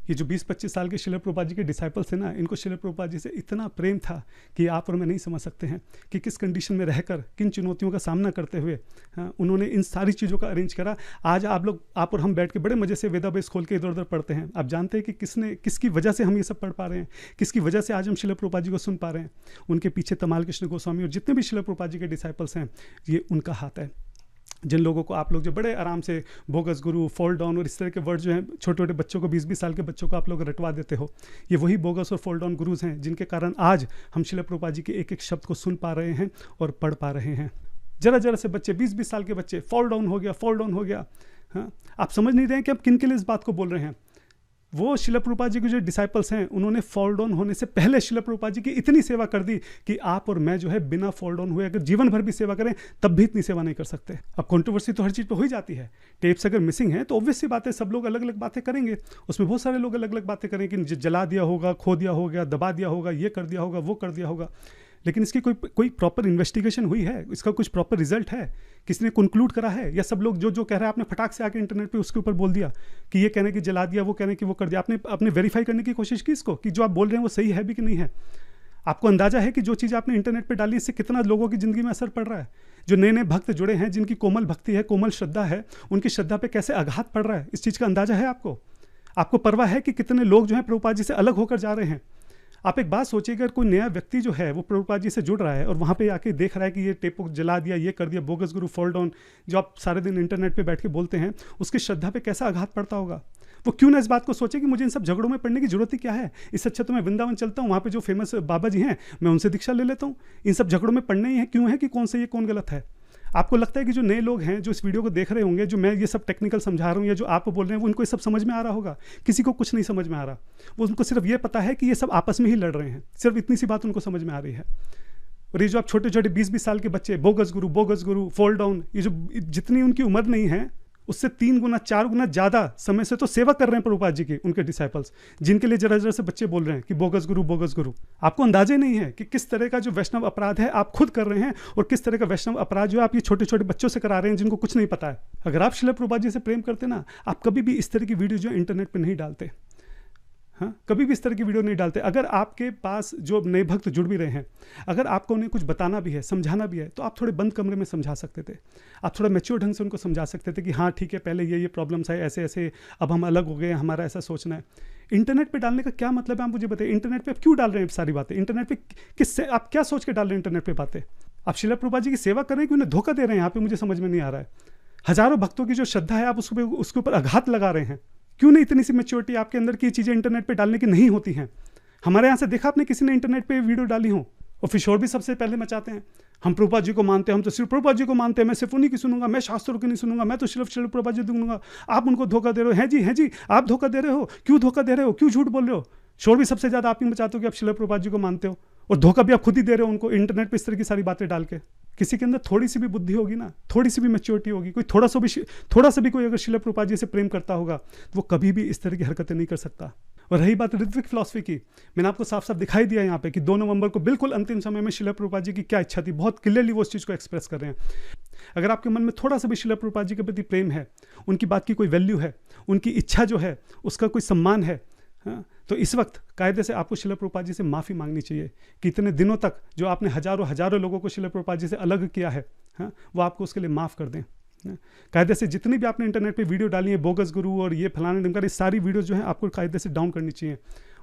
ये जो 20-25 साल के शिला प्रभुपाद जी के डिसाइपल्स थे ना, इनको शिला प्रभुपाद जी से इतना प्रेम था कि आप और मैं नहीं समझ सकते हैं कि किस कंडीशन में रहकर, किन चुनौतियों का सामना करते हुए उन्होंने इन सारी चीज़ों का अरेंज करा। आज आप और हम बैठ के बड़े मज़े से वेदाबेस खोल के इधर उधर पढ़ते हैं। आप जानते हैं कि किसकी वजह से हम ये सब पढ़ पा रहे हैं, किसकी वजह से आज हम शिला प्रभुपाद जी को सुन पा रहे हैं। उनके पीछे तमाल कृष्ण गोस्वामी और जितने भी शिला प्रभुपाद जी के डिसाइपल्स हैं, ये उनका हाथ है। जिन लोगों को आप लोग जो बड़े आराम से बोगस गुरु, फॉल डाउन और इस तरह के वर्ड जो हैं छोटे छोटे बच्चों को, 20-20 साल के बच्चों को आप लोग रटवा देते हो, ये वही बोगस और फॉल डाउन गुरुज हैं जिनके कारण आज हम शिला प्रभुपाद जी के एक एक शब्द को सुन पा रहे हैं और पढ़ पा रहे हैं। जरा से बच्चे, 20-20 साल के बच्चे, फॉल डाउन हो गया। हाँ, आप समझ नहीं रहे हैं कि आप किन के लिए इस बात को बोल रहे हैं। वो शिला प्रभुपाद जी के जो डिसाइपल्स हैं, उन्होंने फॉल डाउन होने से पहले शिला प्रभुपाद जी की इतनी सेवा कर दी कि आप और मैं जो है बिना फॉल डाउन हुए अगर जीवन भर भी सेवा करें तब भी इतनी सेवा नहीं कर सकते। अब कंट्रोवर्सी तो हर चीज़ पे हो ही जाती है। टेप्स अगर मिसिंग है तो ऑब्वियस सी बात है, सब लोग अलग अलग बातें करेंगे, उसमें बहुत सारे लोग अलग अलग बातें करेंगे कि जला दिया होगा, खो दिया होगा, दबा दिया होगा, ये कर दिया होगा, वो कर दिया होगा। लेकिन इसकी कोई प्रॉपर इन्वेस्टिगेशन हुई है? इसका कुछ प्रॉपर रिजल्ट है? किसने कंक्लूड करा है? या सब लोग जो कह रहा है आपने फटाक से आके इंटरनेट पे उसके ऊपर बोल दिया कि ये कहने की जला दिया, वो कहने की वो कर दिया? आपने वेरीफाई करने की कोशिश की इसको कि जो आप बोल रहे हैं वो सही है भी कि नहीं है? आपको अंदाजा है कि जो चीज़ आपने इंटरनेट पे डाली इससे कितना लोगों की ज़िंदगी में असर पड़ रहा है? जो नए नए भक्त जुड़े हैं, जिनकी कोमल भक्ति है, कोमल श्रद्धा है, उनकी श्रद्धा पे कैसे आघात पड़ रहा है, इस चीज़ का अंदाजा है आपको? आपको परवाह है कि कितने लोग जो हैं प्रभुपाद जी से अलग होकर जा रहे हैं? आप एक बात सोचिए, अगर कोई नया व्यक्ति जो है वो प्रभुपाद जी से जुड़ रहा है और वहाँ पे आके देख रहा है कि ये टेप को जला दिया, ये कर दिया, बोगस गुरु, फॉल डाउन, जो आप सारे दिन इंटरनेट पे बैठ के बोलते हैं, उसकी श्रद्धा पे कैसा आघात पड़ता होगा? वो क्यों ना इस बात को सोचे कि मुझे इन सब झगड़ों में पड़ने की जरूरत ही क्या है? इससे अच्छा तो मैं वृंदावन चलता हूँ, वहाँ पे जो फेमस बाबा जी हैं मैं उनसे दीक्षा ले लेता हूँ। इन सब झगड़ों में पड़ना ही है क्यों है कि कौन सही है कौन गलत है? आपको लगता है कि जो नए लोग हैं जो इस वीडियो को देख रहे होंगे, जो मैं ये सब टेक्निकल समझा रहा हूँ या जो आप बोल रहे हैं, वो उनको ये सब समझ में आ रहा होगा? किसी को कुछ नहीं समझ में आ रहा। वो उनको सिर्फ ये पता है कि ये सब आपस में ही लड़ रहे हैं, सिर्फ इतनी सी बात उनको समझ में आ रही है। और ये जो आप छोटे छोटे 20-20 साल के बच्चे, बोगस गुरु, फॉल डाउन, ये जो जितनी उनकी उम्र नहीं है उससे 3 गुना 4 गुना ज़्यादा समय से तो सेवा कर रहे हैं प्रभुपाद जी की, उनके डिसाइपल्स, जिनके लिए जरा से बच्चे बोल रहे हैं कि बोगस गुरु। आपको अंदाजे नहीं है कि किस तरह का जो वैष्णव अपराध है आप खुद कर रहे हैं और किस तरह का वैष्णव अपराध जो आप ये छोटे छोटे बच्चों से करा रहे हैं जिनको कुछ नहीं पता है। अगर आप शिला प्रभुपाद जी से प्रेम करते ना, आप कभी भी इस तरह की वीडियो जो इंटरनेट पर नहीं डालते। हाँ, कभी भी इस तरह की वीडियो नहीं डालते। अगर आपके पास जो नए भक्त जुड़ भी रहे हैं, अगर आपको उन्हें कुछ बताना भी है, समझाना भी है, तो आप थोड़े बंद कमरे में समझा सकते थे। आप थोड़ा मैच्योर ढंग से उनको समझा सकते थे कि हाँ ठीक है, पहले ये प्रॉब्लम्स है, ऐसे ऐसे, अब हम अलग हो गए, हमारा ऐसा सोचना है। इंटरनेट पे डालने का क्या मतलब है, आप मुझे बताइए। इंटरनेट पे आप क्यों डाल रहे हैं सारी बातें? इंटरनेट पे किससे, आप क्या सोच के डाल रहे हैं इंटरनेट पे बातें? आप शिला प्रभुपाद जी की सेवा कर रहे हैं कि उन्हें धोखा दे रहे हैं? यहाँ पे मुझे समझ में नहीं आ रहा है। हजारों भक्तों की जो श्रद्धा है आप उसके ऊपर आघात लगा रहे हैं। क्यों नहीं इतनी सी मैच्योरिटी आपके अंदर की चीज़ें इंटरनेट पे डालने की नहीं होती हैं? हमारे यहाँ से देखा आपने किसी ने इंटरनेट पे वीडियो डाली हो? और फिर शोर भी सबसे पहले मचाते हैं, हम प्रभुपाद जी को मानते हैं, हम तो सिर्फ प्रभुपाद जी को मानते हैं, मैं सिर्फ उन्हीं की सुनूंगा, मैं शास्त्रों की नहीं सुनूंगा, मैं तो सिर्फ प्रभुपाद जी दूंगा। आप उनको धोखा दे रहे हो। हैं जी, आप धोखा दे रहे हो। क्यों धोखा दे रहे हो? क्यों झूठ बोल रहे हो? शोर भी सबसे ज़्यादा आप ही मचाते हो कि आप शिला प्रभुपाद जी को मानते हो, और धोखा भी आप खुद ही दे रहे हो उनको इंटरनेट पे इस तरह की सारी बातें डाल के। किसी के अंदर थोड़ी सी भी बुद्धि होगी ना, थोड़ी सी भी मैच्योरिटी होगी, कोई थोड़ा सा भी कोई अगर शिला प्रभुपाद जी से प्रेम करता होगा तो वो कभी भी इस तरह की हरकतें नहीं कर सकता। और रही बात ऋत्विक फिलॉसफी की, मैंने आपको साफ साफ दिखाई दिया यहाँ पे कि 2 नवंबर को बिल्कुल अंतिम समय में शिला प्रभुपाद जी की क्या इच्छा थी, बहुत क्लियरली वो उस चीज़ को एक्सप्रेस कर रहे हैं। अगर आपके मन में थोड़ा सा भी शिला प्रभुपाद जी के प्रति प्रेम है, उनकी बात की कोई वैल्यू है, उनकी इच्छा जो है उसका कोई सम्मान है, हाँ, तो इस वक्त कायदे से आपको शिला प्रभुपाद जी से माफ़ी मांगनी चाहिए कि इतने दिनों तक जो आपने हजारों लोगों को शिला प्रभुपाद जी से अलग किया है, हाँ, वो आपको उसके लिए माफ़ कर दें। कायदे से जितनी भी आपने इंटरनेट पे वीडियो डाली है, बोगस गुरु और ये फलाने ढंग ये सारी वीडियो जो है आपको कायदे से डाउन करनी चाहिए।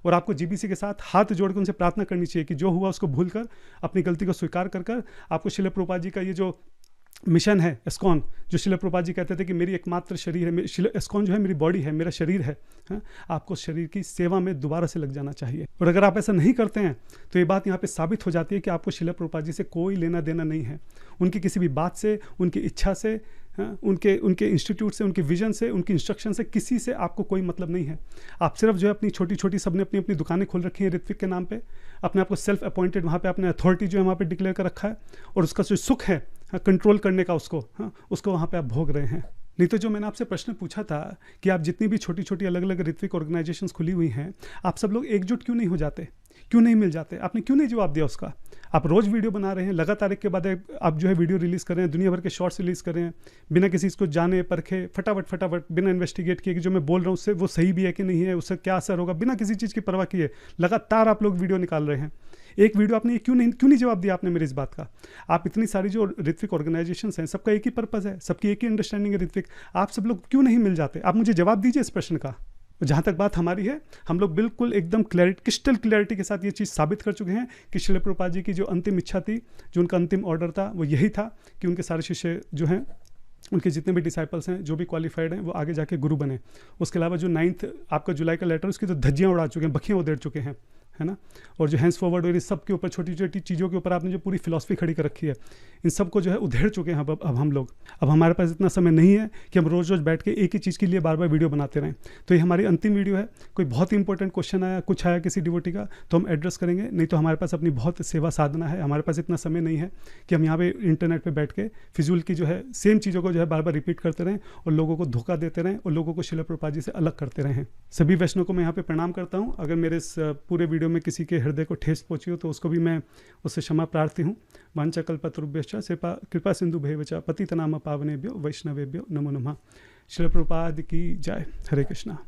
और आपको जीबीसी के साथ हाथ जोड़ कर उनसे प्रार्थना करनी चाहिए कि जो हुआ उसको भूल कर, अपनी गलती को स्वीकार कर आपको शिला प्रभुपाद जी का ये जो मिशन है इस्कॉन, जो शिला प्रभुपाद जी कहते थे कि मेरी एकमात्र शरीर है, इस्कॉन जो है मेरी बॉडी है, मेरा शरीर है, हाँ? आपको शरीर की सेवा में दोबारा से लग जाना चाहिए। और अगर आप ऐसा नहीं करते हैं तो ये बात यहाँ पे साबित हो जाती है कि आपको शिला प्रभुपाद जी से कोई लेना देना नहीं है। उनकी किसी भी बात से, उनकी इच्छा से, हाँ? उनके इंस्टीट्यूट से, उनके विजन से, उनकी इंस्ट्रक्शन से, किसी से आपको कोई मतलब नहीं है। आप सिर्फ जो है अपनी छोटी छोटी, सबने अपनी अपनी दुकानें खोल रखी हैं ऋत्विक के नाम पे, अपने आप को सेल्फ अपॉइंटेड, वहाँ पे अपने अथॉरिटी जो है वहाँ पे डिक्लेयर कर रखा है, और उसका जो सुख है कंट्रोल करने का उसको वहाँ पे आप भोग रहे हैं। नहीं तो जो मैंने आपसे प्रश्न पूछा था कि आप जितनी भी छोटी छोटी अलग अलग ऋत्विक ऑर्गेनाइजेशंस खुली हुई हैं, आप सब लोग एकजुट क्यों नहीं हो जाते? क्यों नहीं मिल जाते? आपने क्यों नहीं जवाब दिया उसका? आप रोज़ वीडियो बना रहे हैं, लगातार एक के बाद एक आप जो है वीडियो रिलीज़ कर रहे हैं, दुनिया भर के शॉर्ट्स रिलीज़ कर रहे हैं, बिना किसी को जाने परखे, फटाफट बिना इन्वेस्टिगेट किए कि जो मैं बोल रहा हूँ उससे वो सही भी है कि नहीं है, उससे क्या असर होगा, बिना किसी चीज़ की परवाह किए लगातार आप लोग वीडियो निकाल रहे हैं। एक वीडियो आपने क्यों नहीं जवाब दिया आपने मेरी इस बात का? आप इतनी सारी जो ऋत्विक ऑर्गेनाइजेशंस हैं, सबका एक ही पर्पज़ है, सबकी एक ही अंडरस्टैंडिंग है ऋत्विक, आप सब लोग क्यों नहीं मिल जाते? आप मुझे जवाब दीजिए इस प्रश्न का। जहाँ तक बात हमारी है, हम लोग बिल्कुल एकदम क्रिस्टल क्लैरिटी के साथ ये चीज़ साबित कर चुके हैं कि श्रील प्रभुपाद जी की जो अंतिम इच्छा थी, जो उनका अंतिम ऑर्डर था, वो यही था कि उनके सारे शिष्य जो हैं, उनके जितने भी डिसाइपल्स हैं, जो भी क्वालिफाइड हैं, वो आगे जाके गुरु बने। उसके अलावा जो 9 आपका जुलाई का लेटर, उसकी तो धज्जियाँ उड़ा चुके हैं, बखियाँ उधेड़ चुके हैं, है ना। और जो हैंड्स फॉरवर्ड और इस सब के ऊपर छोटी छोटी चीज़ों के ऊपर आपने जो पूरी फिलॉसफी खड़ी कर रखी है, इन सब को जो है उधेड़ चुके हैं अब हम लोग। अब हमारे पास इतना समय नहीं है कि हम रोज़ बैठ के एक ही चीज़ के लिए बार बार वीडियो बनाते रहें। तो ये हमारी अंतिम वीडियो है। कोई बहुत ही इंपॉर्टेंट क्वेश्चन आया, कुछ आया किसी डिवोटी का, तो हम एड्रेस करेंगे, नहीं तो हमारे पास अपनी बहुत सेवा साधना है। हमारे पास इतना समय नहीं है कि हम यहाँ पे इंटरनेट पर बैठ के फिजूल की जो है सेम चीज़ों को जो है बार बार रिपीट करते रहें और लोगों को धोखा देते रहें और लोगों को श्रील प्रभुपाद जी से अलग करते रहें। सभी वैष्णव को मैं यहाँ पे प्रणाम करता हूँ। अगर मेरे इस पूरे वीडियो में किसी के हृदय को ठेस पहुंची हो तो उसको भी मैं उससे क्षमा प्रार्थी हूँ। वांछाकल्पतरुभ्यश्च कृपा सिंधु भैवच पतितनाम पावनेभ्यो वैष्णवेभ्यो नमो नमः। श्रील प्रभुपाद की जय। हरे कृष्णा।